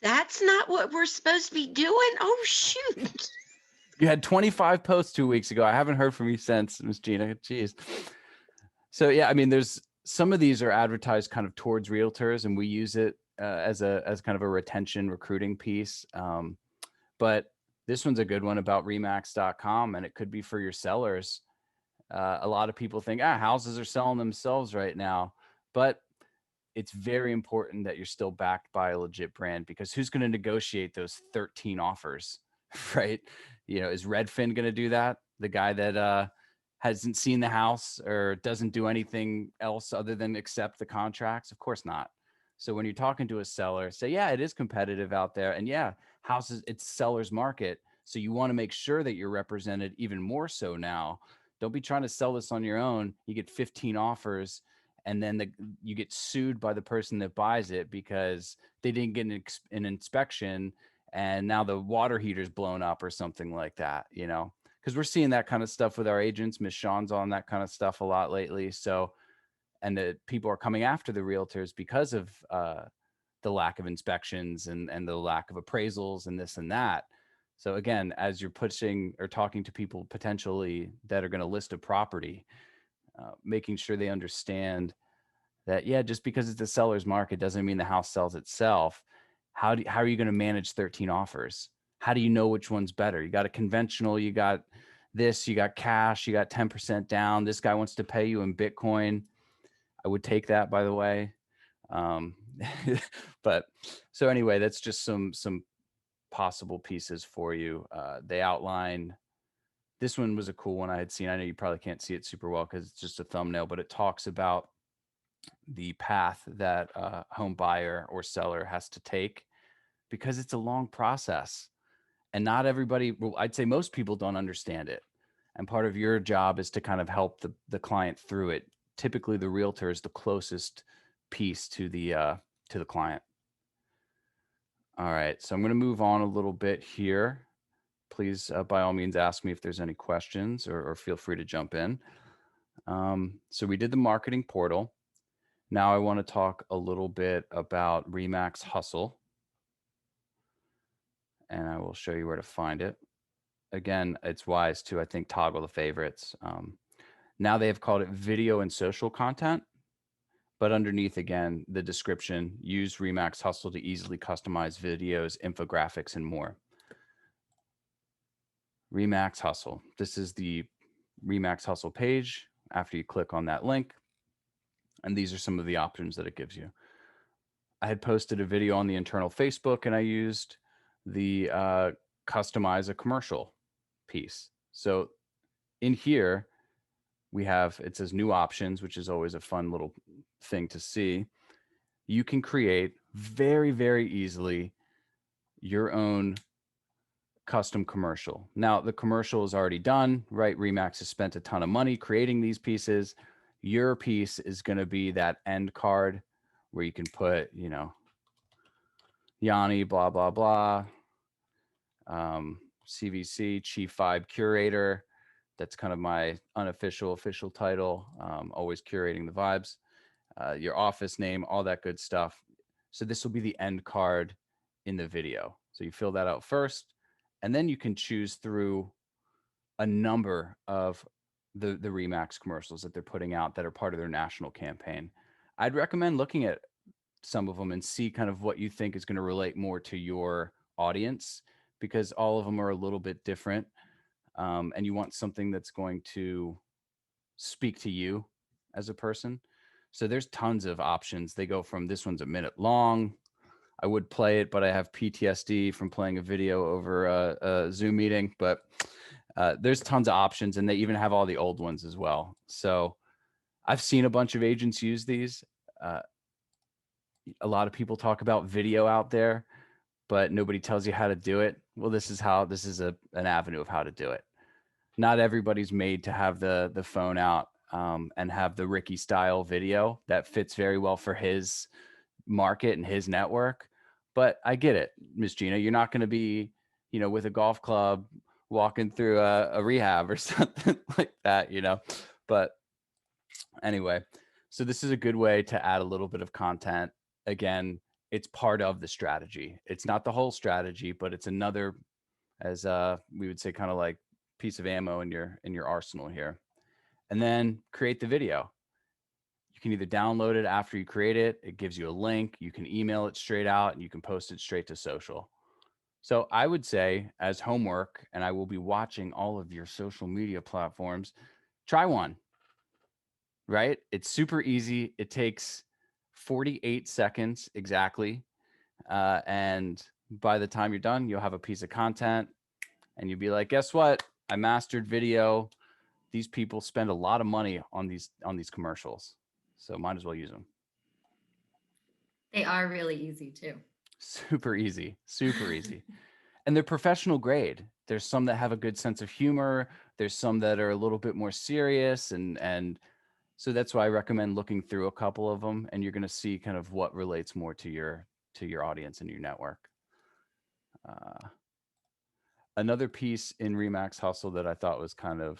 That's not what we're supposed to be doing. Oh, shoot. You had 25 posts 2 weeks ago. I haven't heard from you since, Miss Gina. Jeez. So yeah, I mean, there's some of these are advertised kind of towards realtors, and we use it as kind of a retention recruiting piece. But this one's a good one about Remax.com, and it could be for your sellers. A lot of people think, houses are selling themselves right now, but it's very important that you're still backed by a legit brand, because who's going to negotiate those 13 offers, right? Is Redfin going to do that? The guy that hasn't seen the house or doesn't do anything else other than accept the contracts? Of course not. So when you're talking to a seller, say, yeah, it is competitive out there. And yeah, houses, it's seller's market. So you want to make sure that you're represented even more so now. Don't be trying to sell this on your own. You get 15 offers and then you get sued by the person that buys it because they didn't get an inspection and now the water heater's blown up or something like that, because we're seeing that kind of stuff with our agents. Miss Sean's on that kind of stuff a lot lately. So, and the people are coming after the realtors because of the lack of inspections and the lack of appraisals and this and that. So again, as you're pushing or talking to people potentially that are going to list a property, making sure they understand that, yeah, just because it's a seller's market doesn't mean the house sells itself. How are you going to manage 13 offers? How do you know which one's better? You got a conventional, you got this, you got cash, you got 10% down. This guy wants to pay you in Bitcoin. I would take that, by the way. But so anyway, that's just some possible pieces for you. They outline, this one was a cool one I had seen. I know you probably can't see it super well because it's just a thumbnail, but it talks about the path that a home buyer or seller has to take, because it's a long process and not everybody, well, I'd say most people don't understand it. And part of your job is to kind of help the client through it. Typically the realtor is the closest piece to the client. All right, so I'm going to move on a little bit here. Please, by all means, ask me if there's any questions or feel free to jump in. So we did the marketing portal. Now I want to talk a little bit about Remax Hustle, and I will show you where to find it. Again, it's wise to, I think, toggle the favorites. Now they have called it video and social content, but underneath, again, the description, use Remax Hustle to easily customize videos, infographics, and more. Remax Hustle. This is the Remax Hustle page after you click on that link. And these are some of the options that it gives you. I had posted a video on the internal Facebook and I used the customize a commercial piece. So in here, we have, it says new options, which is always a fun little thing to see. You can create very, very easily your own custom commercial. Now the commercial is already done, right? Remax has spent a ton of money creating these pieces. Your piece is going to be that end card where you can put, Yanni, blah, blah, blah. CVC, Chief Vibe Curator. That's kind of my official title. Always curating the vibes. your office name, all that good stuff. So this will be the end card in the video. So you fill that out first, and then you can choose through a number of the Remax commercials that they're putting out that are part of their national campaign. I'd recommend looking at some of them and see kind of what you think is going to relate more to your audience, because all of them are a little bit different. And you want something that's going to speak to you as a person. So there's tons of options. They go from this one's a minute long. I would play it, but I have PTSD from playing a video over a Zoom meeting. But there's tons of options, and they even have all the old ones as well. So I've seen a bunch of agents use these. A lot of people talk about video out there, but nobody tells you how to do it. Well, this is an avenue of how to do it. Not everybody's made to have the phone out and have the Ricky style video that fits very well for his market and his network. But I get it, Miss Gina. You're not going to be, with a golf club walking through a rehab or something like that, But anyway, so this is a good way to add a little bit of content. Again, it's part of the strategy. It's not the whole strategy, but it's another, as we would say, kind of like piece of ammo in your arsenal here. And then create the video. You can either download it after you create it. It gives you a link. You can email it straight out, and you can post it straight to social. So I would say, as homework, and I will be watching all of your social media platforms, try one, right? It's super easy. It takes 48 seconds exactly. And by the time you're done, you'll have a piece of content, and you'll be like, guess what? I mastered video. These people spend a lot of money on these commercials. So might as well use them. They are really easy too. Super easy, super easy. And they're professional grade. There's some that have a good sense of humor. There's some that are a little bit more serious. And so that's why I recommend looking through a couple of them, and you're going to see kind of what relates more to your audience and your network. Another piece in Remax Hustle that I thought was kind of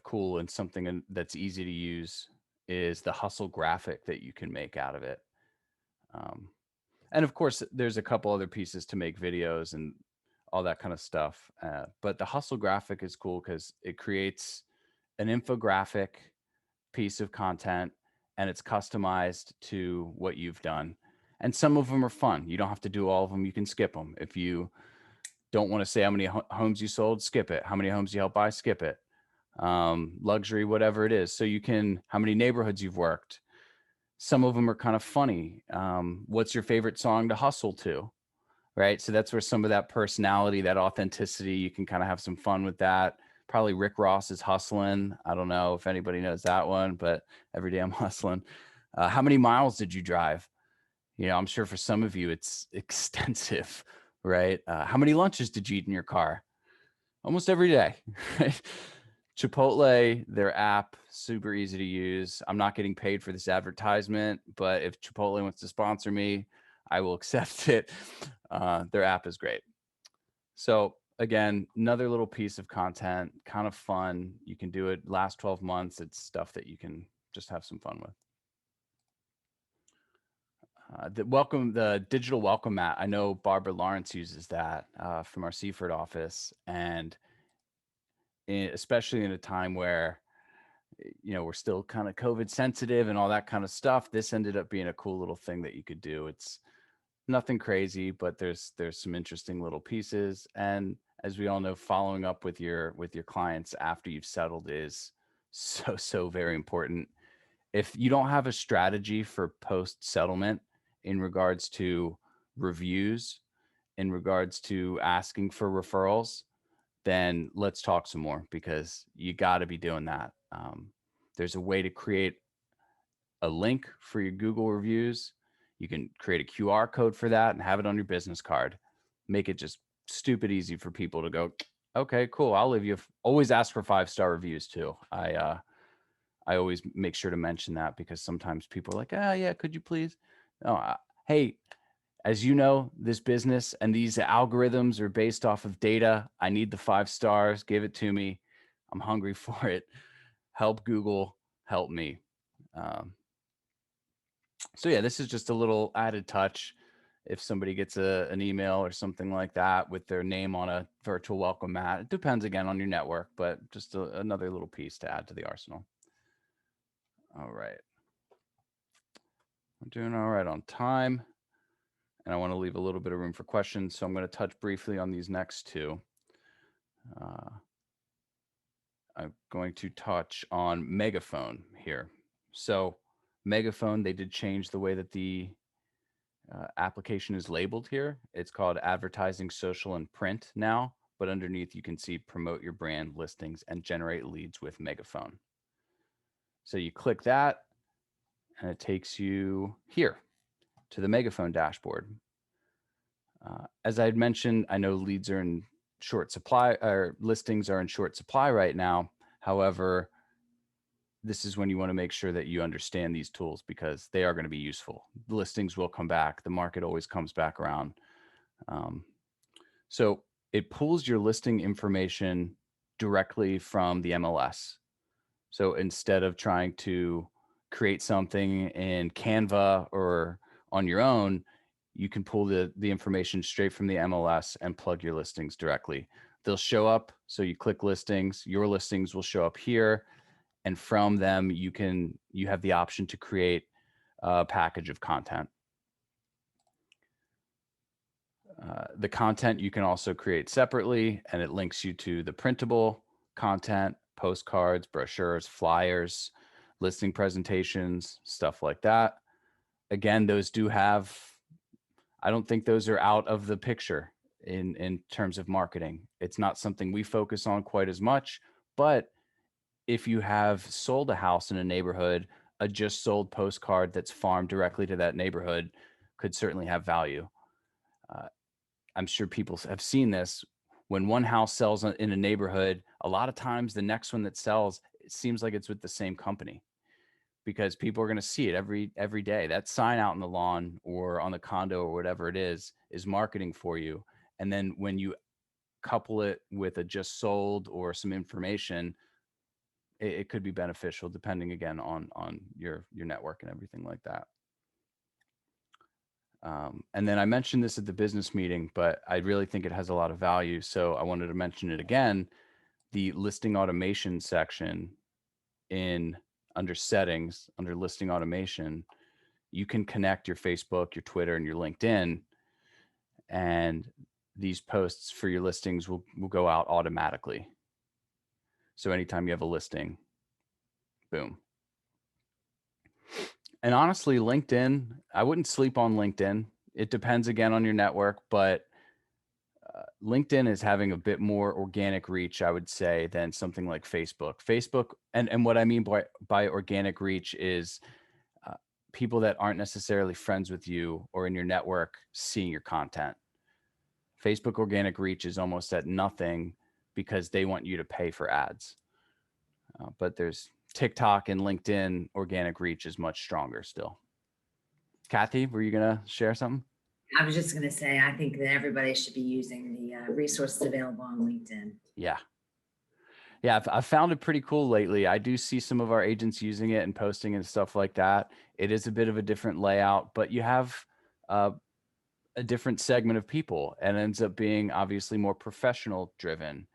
cool and something that's easy to use is the hustle graphic that you can make out of it. And of course, there's a couple other pieces to make videos and all that kind of stuff. But the hustle graphic is cool because it creates an infographic piece of content, and it's customized to what you've done. And some of them are fun. You don't have to do all of them. You can skip them. If you don't want to say how many homes you sold, skip it. How many homes you helped buy, skip it. Luxury, whatever it is. So you can, how many neighborhoods you've worked. Some of them are kind of funny. What's your favorite song to hustle to? Right. So that's where some of that personality, that authenticity, you can kind of have some fun with that. Probably Rick Ross is Hustling. I don't know if anybody knows that one, but every day I'm hustling. How many miles did you drive? I'm sure for some of you it's extensive, right? How many lunches did you eat in your car? Almost every day, right? Chipotle, their app, super easy to use. I'm not getting paid for this advertisement, but if Chipotle wants to sponsor me, I will accept it. Their app is great. So again, another little piece of content, kind of fun. You can do it last 12 months. It's stuff that you can just have some fun with. The digital welcome mat. I know Barbara Lawrence uses that from our Seaford office, and especially in a time where we're still kind of COVID sensitive and all that kind of stuff. This ended up being a cool little thing that you could do. It's nothing crazy, but there's some interesting little pieces. And as we all know, following up with your clients after you've settled is so very important. If you don't have a strategy for post settlement in regards to reviews, in regards to asking for referrals, then let's talk some more, because you got to be doing that. There's a way to create a link for your Google reviews. You can create a QR code for that and have it on your business card. Make it just stupid easy for people to go, okay, cool, I'll leave you. Always ask for 5-star reviews too. I always make sure to mention that, because sometimes people are like, yeah, could you please? No, hey, as you know, this business and these algorithms are based off of data. I need the 5 stars. Give it to me. I'm hungry for it. Help Google, help me. So yeah, this is just a little added touch. If somebody gets an email or something like that with their name on a virtual welcome mat, it depends again on your network, but just another little piece to add to the arsenal. All right. I'm doing all right on time, and I want to leave a little bit of room for questions. So I'm going to touch briefly on these next two. I'm going to touch on Megaphone here. So Megaphone, they did change the way that the application is labeled here. It's called Advertising, Social, and Print now, but underneath you can see Promote Your Brand Listings and Generate Leads with Megaphone. So you click that, and it takes you here to the Megaphone dashboard. As I had mentioned, I know leads are in short supply, or listings are in short supply right now. However, this is when you want to make sure that you understand these tools because they are going to be useful. The listings will come back. The market always comes back around. So it pulls your listing information directly from the MLS. So instead of trying to create something in Canva or on your own, you can pull the information straight from the MLS and plug your listings directly. They'll show up. So you click listings, your listings will show up here. And from them, you have the option to create a package of content. The content you can also create separately, and it links you to the printable content, postcards, brochures, flyers, listing presentations, stuff like that. Again, those do have, I don't think those are out of the picture in terms of marketing. It's not something we focus on quite as much, but if you have sold a house in a neighborhood, a just sold postcard that's farmed directly to that neighborhood could certainly have value. I'm sure people have seen this. When one house sells in a neighborhood, a lot of times the next one that sells, it seems like it's with the same company because people are going to see it every day. That sign out in the lawn or on the condo or whatever it is marketing for you. And then when you couple it with a just sold or some information, it could be beneficial depending again on your network and everything like that. And then I mentioned this at the business meeting, but I really think it has a lot of value. So I wanted to mention it again. The listing automation section under settings, under listing automation, you can connect your Facebook, your Twitter, and your LinkedIn. And these posts for your listings will go out automatically. So anytime you have a listing, boom. And honestly, LinkedIn, I wouldn't sleep on LinkedIn. It depends again on your network, but LinkedIn is having a bit more organic reach, I would say, than something like Facebook. Facebook, and what I mean by organic reach is people that aren't necessarily friends with you or in your network seeing your content. Facebook organic reach is almost at nothing because they want you to pay for ads. But there's TikTok and LinkedIn organic reach is much stronger still. Kathy, were you going to share something? I was just going to say, I think that everybody should be using the resources available on LinkedIn. Yeah. Yeah, I've found it pretty cool lately. I do see some of our agents using it and posting and stuff like that. It is a bit of a different layout, but you have a different segment of people and it ends up being obviously more professional driven.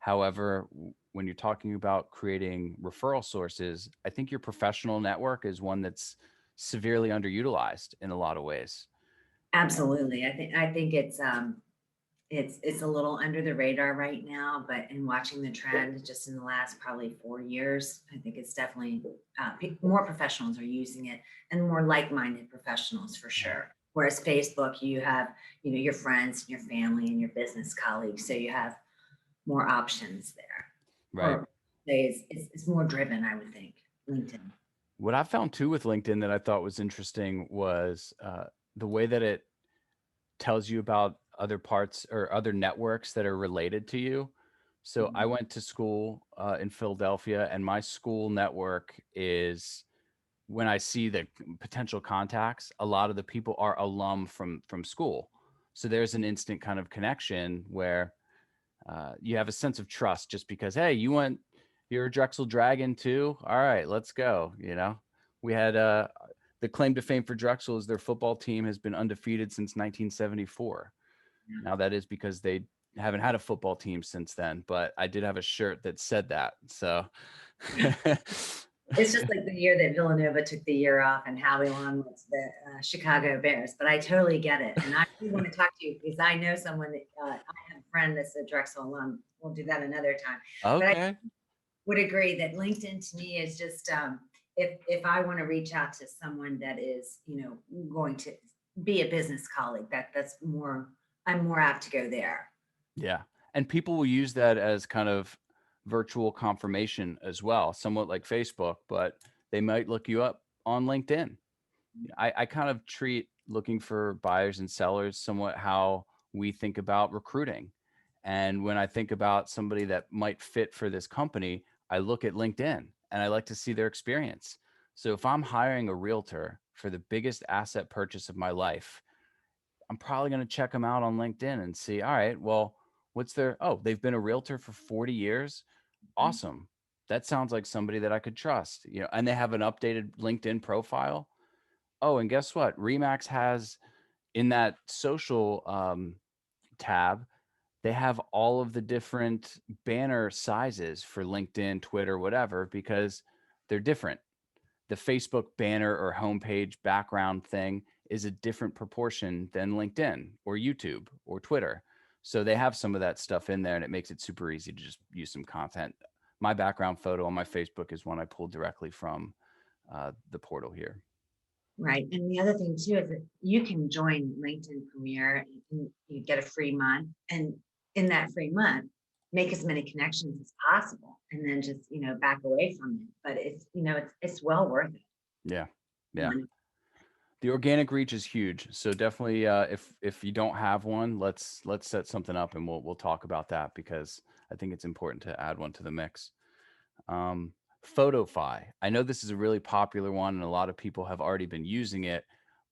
However, when you're talking about creating referral sources, I think your professional network is one that's severely underutilized in a lot of ways. Absolutely. I think it's a little under the radar right now, but in watching the trend just in the last probably 4 years, I think it's definitely more professionals are using it and more like-minded professionals for sure. Whereas Facebook, you have, your friends, your family, and your business colleagues. So you have more options there. Right. Or it's more driven, I would think, LinkedIn. What I found too with LinkedIn that I thought was interesting was the way that it tells you about other parts or other networks that are related to you. So I went to school in Philadelphia, and my school network is, when I see the potential contacts, a lot of the people are alum from school. So there's an instant kind of connection where you have a sense of trust just because, hey, you're a Drexel Dragon too. All right, let's go. We had the claim to fame for Drexel is their football team has been undefeated since 1974. Now that is because they haven't had a football team since then, but I did have a shirt that said that. So It's just like the year that Villanova took the year off and Howie Long was the Chicago Bears, but I totally get it. And I do want to talk to you because I know someone that I have a friend that's a Drexel alum. We'll do that another time. But I okay. would agree that LinkedIn to me is just if I want to reach out to someone that is, going to be a business colleague, I'm more apt to go there. Yeah. And people will use that as kind of virtual confirmation as well, somewhat like Facebook, but they might look you up on LinkedIn. I kind of treat looking for buyers and sellers somewhat how we think about recruiting. And when I think about somebody that might fit for this company, I look at LinkedIn and I like to see their experience. So if I'm hiring a realtor for the biggest asset purchase of my life, I'm probably going to check them out on LinkedIn and see, all right, well, they've been a realtor for 40 years. Awesome. That sounds like somebody that I could trust, and they have an updated LinkedIn profile. Oh, and guess what? Remax has in that social tab, they have all of the different banner sizes for LinkedIn, Twitter, whatever, because they're different. The Facebook banner or homepage background thing is a different proportion than LinkedIn or YouTube or Twitter. So they have some of that stuff in there and it makes it super easy to just use some content. My background photo on my Facebook is one I pulled directly from the portal here. Right. And the other thing too is that you can join LinkedIn Premier and you get a free month. And in that free month, make as many connections as possible and then just, back away from it. But it's well worth it. Yeah. Yeah. The organic reach is huge. So definitely if you don't have one, let's set something up and we'll talk about that because I think it's important to add one to the mix. PhotoFi. I know this is a really popular one and a lot of people have already been using it,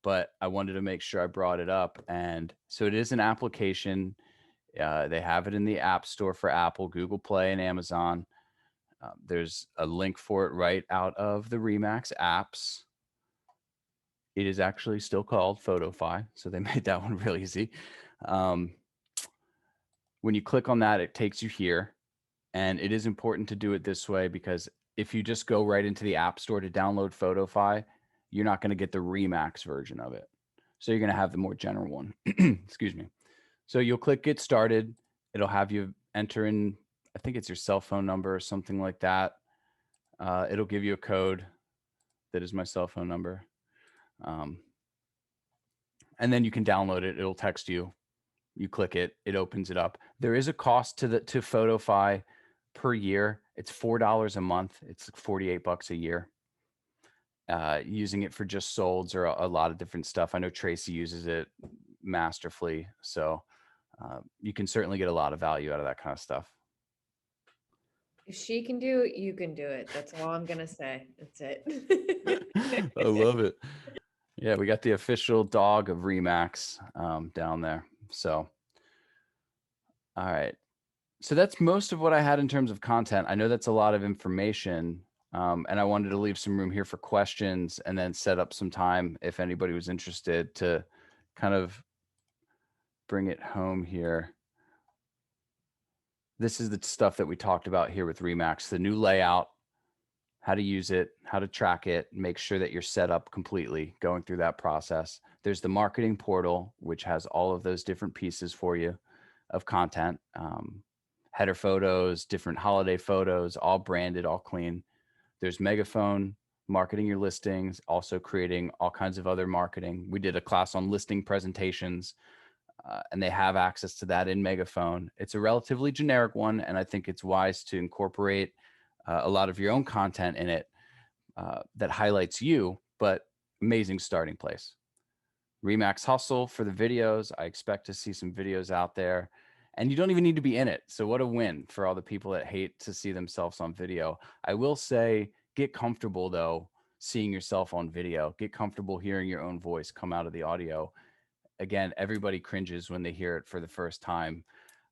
but I wanted to make sure I brought it up. And so it is an application. They have it in the App Store for Apple, Google Play, and Amazon. There's a link for it right out of the Remax apps. It is actually still called PhotoFi, so they made that one real easy. When you click on that, it takes you here. And it is important to do it this way because if you just go right into the App Store to download PhotoFi, you're not going to get the Remax version of it. So you're going to have the more general one. Excuse me. So you'll click Get Started. It'll have you enter in, I think it's your cell phone number or something like that. It'll give you a code that is my cell phone number. And then you can download it. It'll text you. You click it. It opens it up. There is a cost to PhotoFi per year. It's $4 a month. It's $48 a year. Using it for just solds or a lot of different stuff. I know Tracy uses it masterfully. So you can certainly get a lot of value out of that kind of stuff. If she can do it, you can do it. That's all I'm going to say. That's it. I love it. Yeah, we got the official dog of Remax down there. So, all right. So that's most of what I had in terms of content. I know that's a lot of information. And I wanted to leave some room here for questions and then set up some time if anybody was interested to kind of bring it home here. This is the stuff that we talked about here with Remax, the new layout, how to use it, how to track it, make sure that you're set up completely going through that process. There's the marketing portal, which has all of those different pieces for you of content, header photos, different holiday photos, all branded, all clean. There's Megaphone, marketing your listings, also creating all kinds of other marketing. We did a class on listing presentations, and they have access to that in Megaphone. It's a relatively generic one, and I think it's wise to incorporate a lot of your own content in it that highlights you, but amazing starting place. Remax Hustle for the videos. I expect to see some videos out there. And you don't even need to be in it. So what a win for all the people that hate to see themselves on video. I will say, get comfortable though, seeing yourself on video. Get comfortable hearing your own voice come out of the audio. Again, everybody cringes when they hear it for the first time.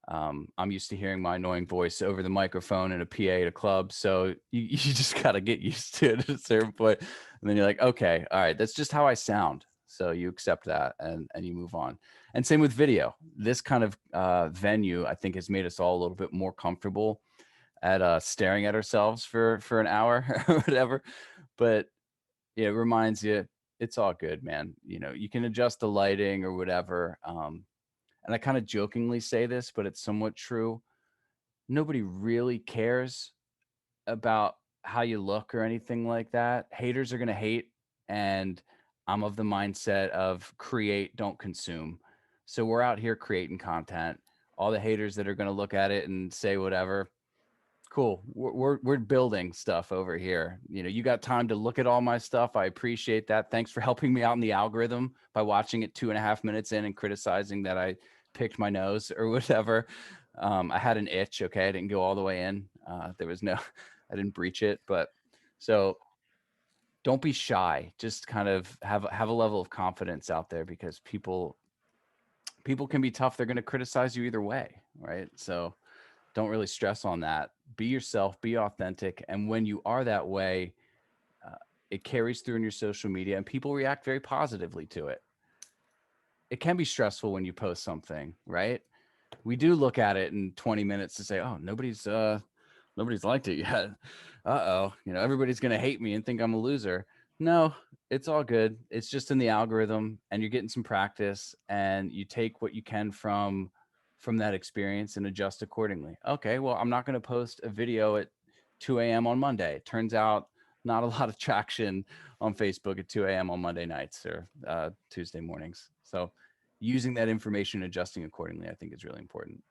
I'm used to hearing my annoying voice over the microphone in a PA at a club. So you just got to get used to it at a certain point. And then you're like, okay, all right, that's just how I sound. So you accept that and you move on. And same with video. This kind of venue, I think, has made us all a little bit more comfortable at staring at ourselves for an hour or whatever. But yeah, it reminds you it's all good, man. You know, you can adjust the lighting or whatever. And I kind of jokingly say this, but it's somewhat true. Nobody really cares about how you look or anything like that. Haters are going to hate. And I'm of the mindset of create, don't consume. So we're out here creating content. All the haters that are going to look at it and say whatever, cool. We're building stuff over here. You know, you got time to look at all my stuff. I appreciate that. Thanks for helping me out in the algorithm by watching it 2.5 minutes in and criticizing that I picked my nose or whatever. I had an itch. Okay. I didn't go all the way in. There was no, I didn't breach it, but so don't be shy. Just kind of have a level of confidence out there because people can be tough. They're going to criticize you either way. Right. So don't really stress on that. Be yourself, be authentic. And when you are that way, it carries through in your social media and people react very positively to it. It can be stressful when you post something, right? We do look at it in 20 minutes to say, oh, nobody's liked it yet. Uh-oh, you know, everybody's going to hate me and think I'm a loser. No, it's all good. It's just in the algorithm and you're getting some practice and you take what you can from that experience and adjust accordingly. Okay, well, I'm not going to post a video at 2 a.m. on Monday. It turns out not a lot of traction on Facebook at 2 a.m. on Monday nights or Tuesday mornings. So using that information, adjusting accordingly, I think is really important.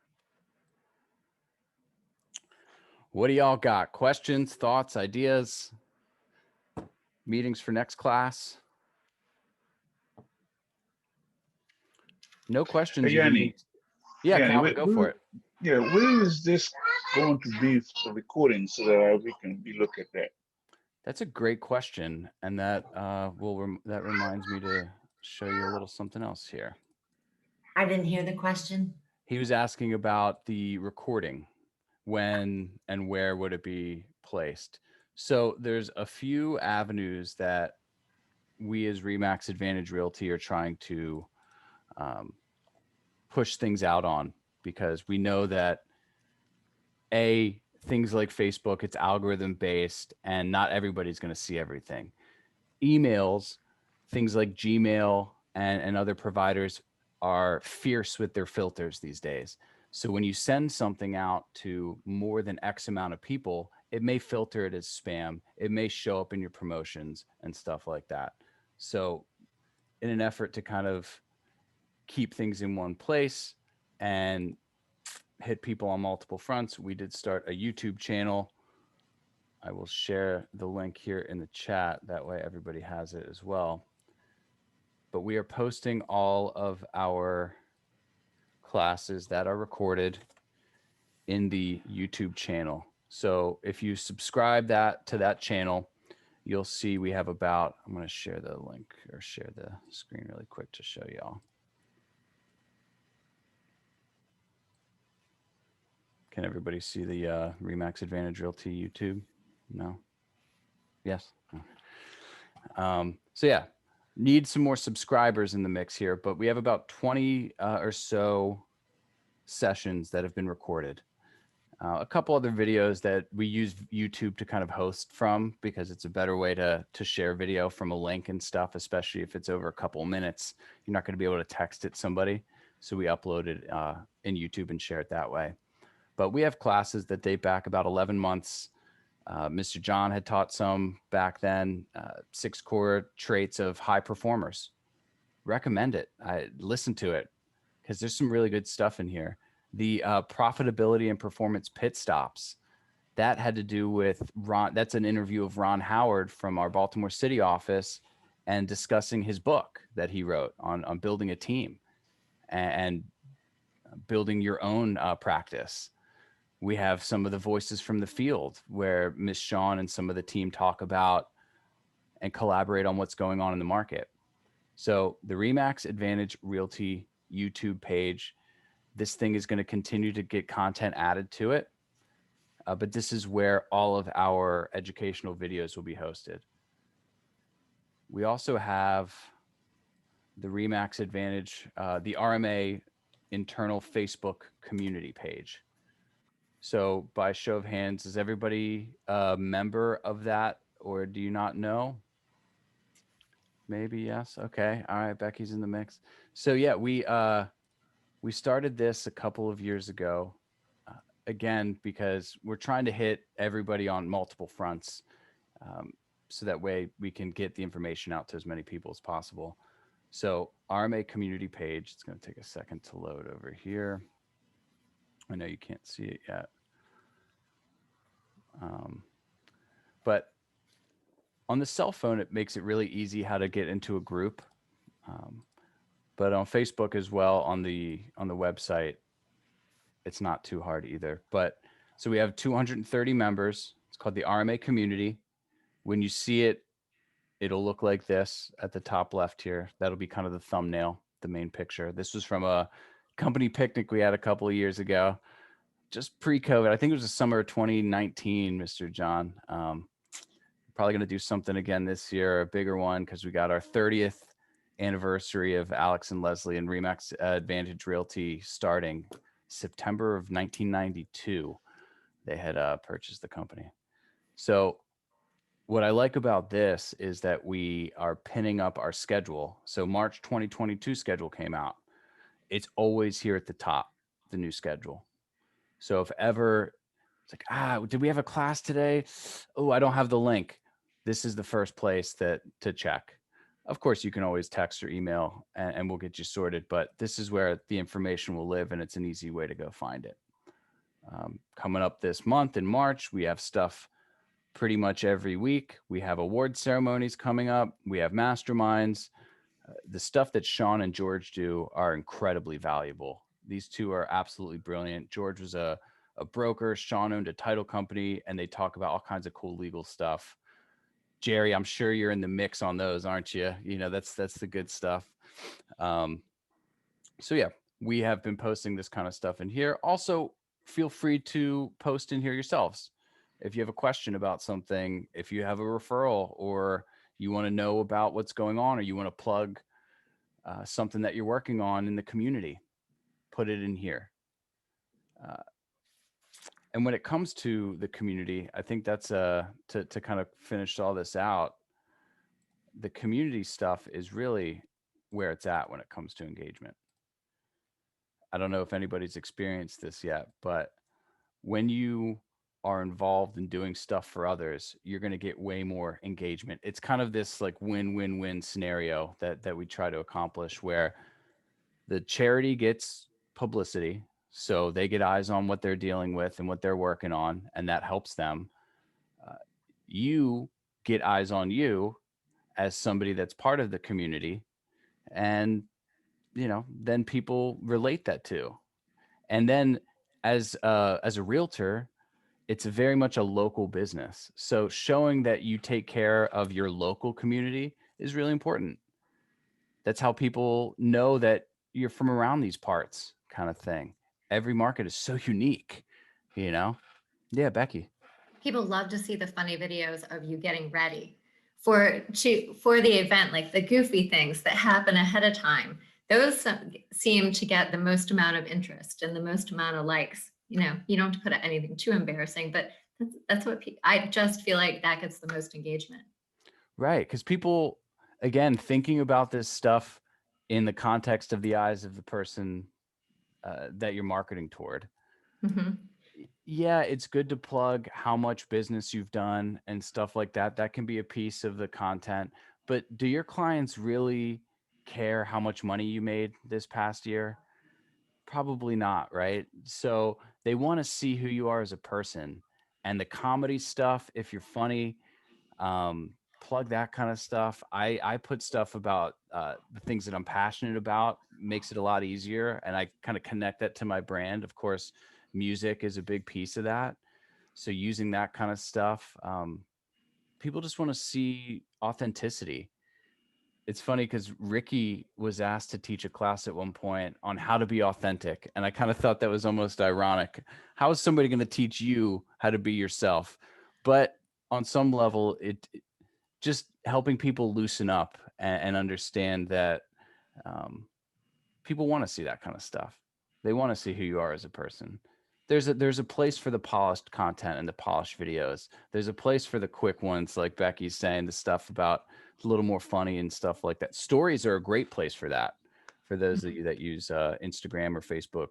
What do y'all got? Questions, thoughts, ideas, meetings for next class? No questions. Hey, You can Yanni. yeah, Yanni, Calvin, go for it. yeah, where is this going to be for recording so that we can look at that? That's a great question. And that that reminds me to show you a little something else here. I didn't hear the question. He was asking about the recording. When and where would it be placed? So there's a few avenues that we as Remax Advantage Realty are trying to push things out on because we know that things like Facebook, it's algorithm based and not everybody's going to see everything. Emails, things like Gmail and other providers are fierce with their filters these days. So when you send something out to more than X amount of people, it may filter it as spam. It may show up in your promotions and stuff like that. So in an effort to kind of keep things in one place and hit people on multiple fronts, we did start a YouTube channel. I will share the link here in the chat. That way everybody has it as well. But we are posting all of our classes that are recorded in the YouTube channel. So if you subscribe to that channel, you'll see we have about, I'm going to share the link or share the screen really quick to show y'all. Can everybody see the Remax Advantage Realty YouTube? No? Yes? So yeah, need some more subscribers in the mix here, but we have about 20 or so sessions that have been recorded. A couple other videos that we use YouTube to kind of host from because it's a better way to share video from a link and stuff, especially if it's over a couple of minutes. You're not going to be able to text it somebody. So we upload it in YouTube and share it that way. But we have classes that date back about 11 months. Mr. John had taught some back then, 6 core traits of high performers. Recommend it. I listen to it because there's some really good stuff in here. The profitability and performance pit stops, that had to do with Ron. That's an interview of Ron Howard from our Baltimore City office and discussing his book that he wrote on building a team and building your own practice. We have some of the voices from the field where Miss Shawn and some of the team talk about and collaborate on what's going on in the market. So the Remax Advantage Realty YouTube page, this thing is going to continue to get content added to it. But this is where all of our educational videos will be hosted. We also have the Remax Advantage, the RMA internal Facebook community page. So by show of hands, is everybody a member of that, or do you not know? Maybe yes. Okay. All right. Becky's in the mix. So yeah, we started this a couple of years ago, again, because we're trying to hit everybody on multiple fronts. So that way we can get the information out to as many people as possible. So RMA community page, it's going to take a second to load over here. I know you can't see it yet. But on the cell phone, it makes it really easy how to get into a group. But on Facebook as well, on the website, it's not too hard either. But so we have 230 members. It's called the RMA community. When you see it, it'll look like this at the top left here. That'll be kind of the thumbnail, the main picture. This was from a company picnic we had a couple of years ago, just pre-COVID. I think it was the summer of 2019, Mr. John. Probably going to do something again this year, a bigger one, because we got our 30th anniversary of Alex and Leslie and Remax Advantage Realty starting September of 1992. They had purchased the company. So what I like about this is that we are pinning up our schedule. So March 2022 schedule came out. It's always here at the top, the new schedule. So if ever it's like, did we have a class today? Oh, I don't have the link. This is the first place to check. Of course, you can always text or email and we'll get you sorted, but this is where the information will live and it's an easy way to go find it. Coming up this month in March, we have stuff pretty much every week. We have award ceremonies coming up. We have masterminds. The stuff that Sean and George do are incredibly valuable. These two are absolutely brilliant. George was a broker. Sean owned a title company, and they talk about all kinds of cool legal stuff. Jerry, I'm sure you're in the mix on those, aren't you? You know, that's the good stuff. So yeah, we have been posting this kind of stuff in here. Also, feel free to post in here yourselves. If you have a question about something, if you have a referral, or you want to know about what's going on, or you want to plug something that you're working on in the community, put it in here. And when it comes to the community, I think that's to kind of finish all this out. The community stuff is really where it's at when it comes to engagement. I don't know if anybody's experienced this yet, but when you are involved in doing stuff for others, you're going to get way more engagement. It's kind of this like win-win-win scenario that we try to accomplish, where the charity gets publicity, so they get eyes on what they're dealing with and what they're working on, and that helps them. You get eyes on you as somebody that's part of the community, and then people relate that to. And then as a realtor, it's very much a local business. So showing that you take care of your local community is really important. That's how people know that you're from around these parts, kind of thing. Every market is so unique, Yeah, Becky. People love to see the funny videos of you getting ready for the event, like the goofy things that happen ahead of time. Those seem to get the most amount of interest and the most amount of likes. You don't have to put anything too embarrassing, but that's what I just feel like that gets the most engagement. Right, because people, again, thinking about this stuff in the context of the eyes of the person that you're marketing toward. Mm-hmm. Yeah, it's good to plug how much business you've done and stuff like that. That can be a piece of the content. But do your clients really care how much money you made this past year? Probably not, right? So they want to see who you are as a person. And the comedy stuff, if you're funny, plug that kind of stuff. I put stuff about the things that I'm passionate about, makes it a lot easier. And I kind of connect that to my brand. Of course, music is a big piece of that. So using that kind of stuff, people just want to see authenticity. It's funny because Ricky was asked to teach a class at one point on how to be authentic. And I kind of thought that was almost ironic. How is somebody going to teach you how to be yourself? But on some level, just helping people loosen up and understand that people want to see that kind of stuff. They want to see who you are as a person. There's a place for the polished content and the polished videos. There's a place for the quick ones, like Becky's saying, the stuff about a little more funny and stuff like that. Stories are a great place for that. For those of you that use Instagram or Facebook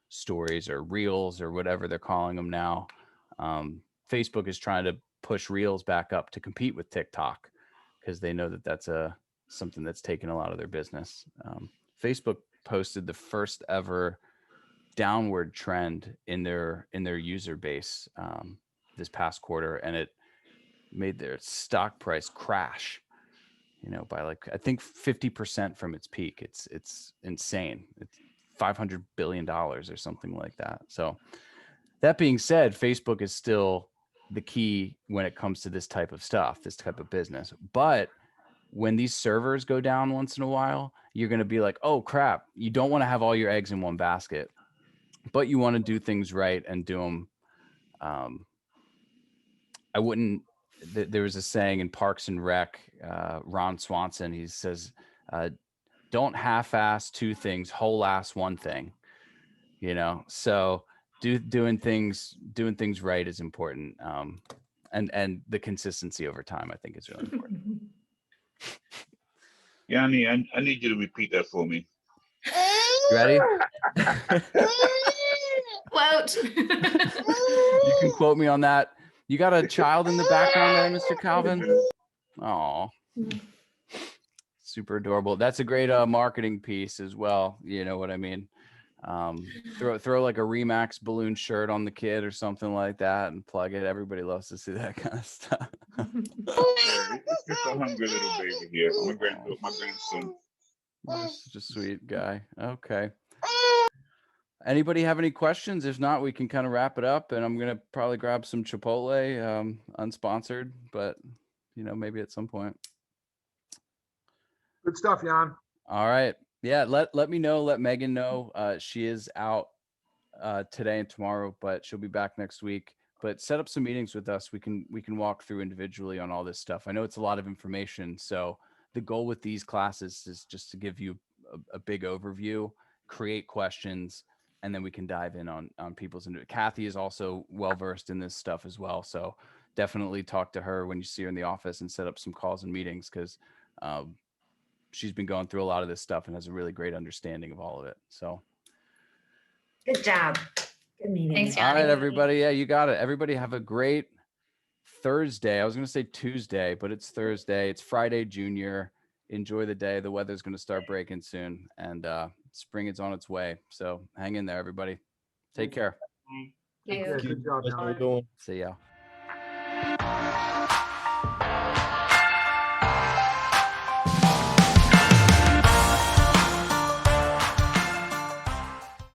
stories or reels or whatever they're calling them now. Facebook is trying to push reels back up to compete with TikTok because they know that that's something that's taken a lot of their business. Facebook posted the first ever downward trend in their user base this past quarter, and it made their stock price crash, by like, I think 50% from its peak. It's insane. It's $500 billion or something like that. So that being said, Facebook is still the key when it comes to this type of stuff, this type of business. But when these servers go down once in a while, you're going to be like, oh crap, you don't want to have all your eggs in one basket, but you want to do things right and do them. I wouldn't, there was a saying in Parks and Rec, Ron Swanson, he says, don't half-ass two things, whole-ass one thing, so doing things right is important. And the consistency over time, I think, is really important. Yanni, I need you to repeat that for me. You ready? Quote. You can quote me on that. You got a child in the background there, Mr. Calvin? Oh, super adorable. That's a great marketing piece as well. You know what I mean? Throw like a Remax balloon shirt on the kid or something like that and plug it. Everybody loves to see that kind of stuff. It's just a hungry little baby here. My grandson. Such a sweet guy. Okay. Anybody have any questions? If not, we can kind of wrap it up, and I'm going to probably grab some Chipotle, unsponsored, but maybe at some point. Good stuff, Jan. All right. Yeah. Let me know. Let Megan know. She is out today and tomorrow, but she'll be back next week. But set up some meetings with us. We can walk through individually on all this stuff. I know it's a lot of information. So the goal with these classes is just to give you a big overview, create questions, and then we can dive in on people's. And Kathy is also well-versed in this stuff as well. So definitely talk to her when you see her in the office and set up some calls and meetings, because she's been going through a lot of this stuff and has a really great understanding of all of it. So Good job. Good meeting. Thanks, all right, Yanni. everybody. Yeah, you got it. Everybody have a great Thursday. I was going to say Tuesday, but it's Thursday. It's Friday, Junior. Enjoy the day. The weather's going to start breaking soon, and spring is on its way. So hang in there, everybody. Take care. Thank you. Good job, That's what Jan. we're doing. See ya.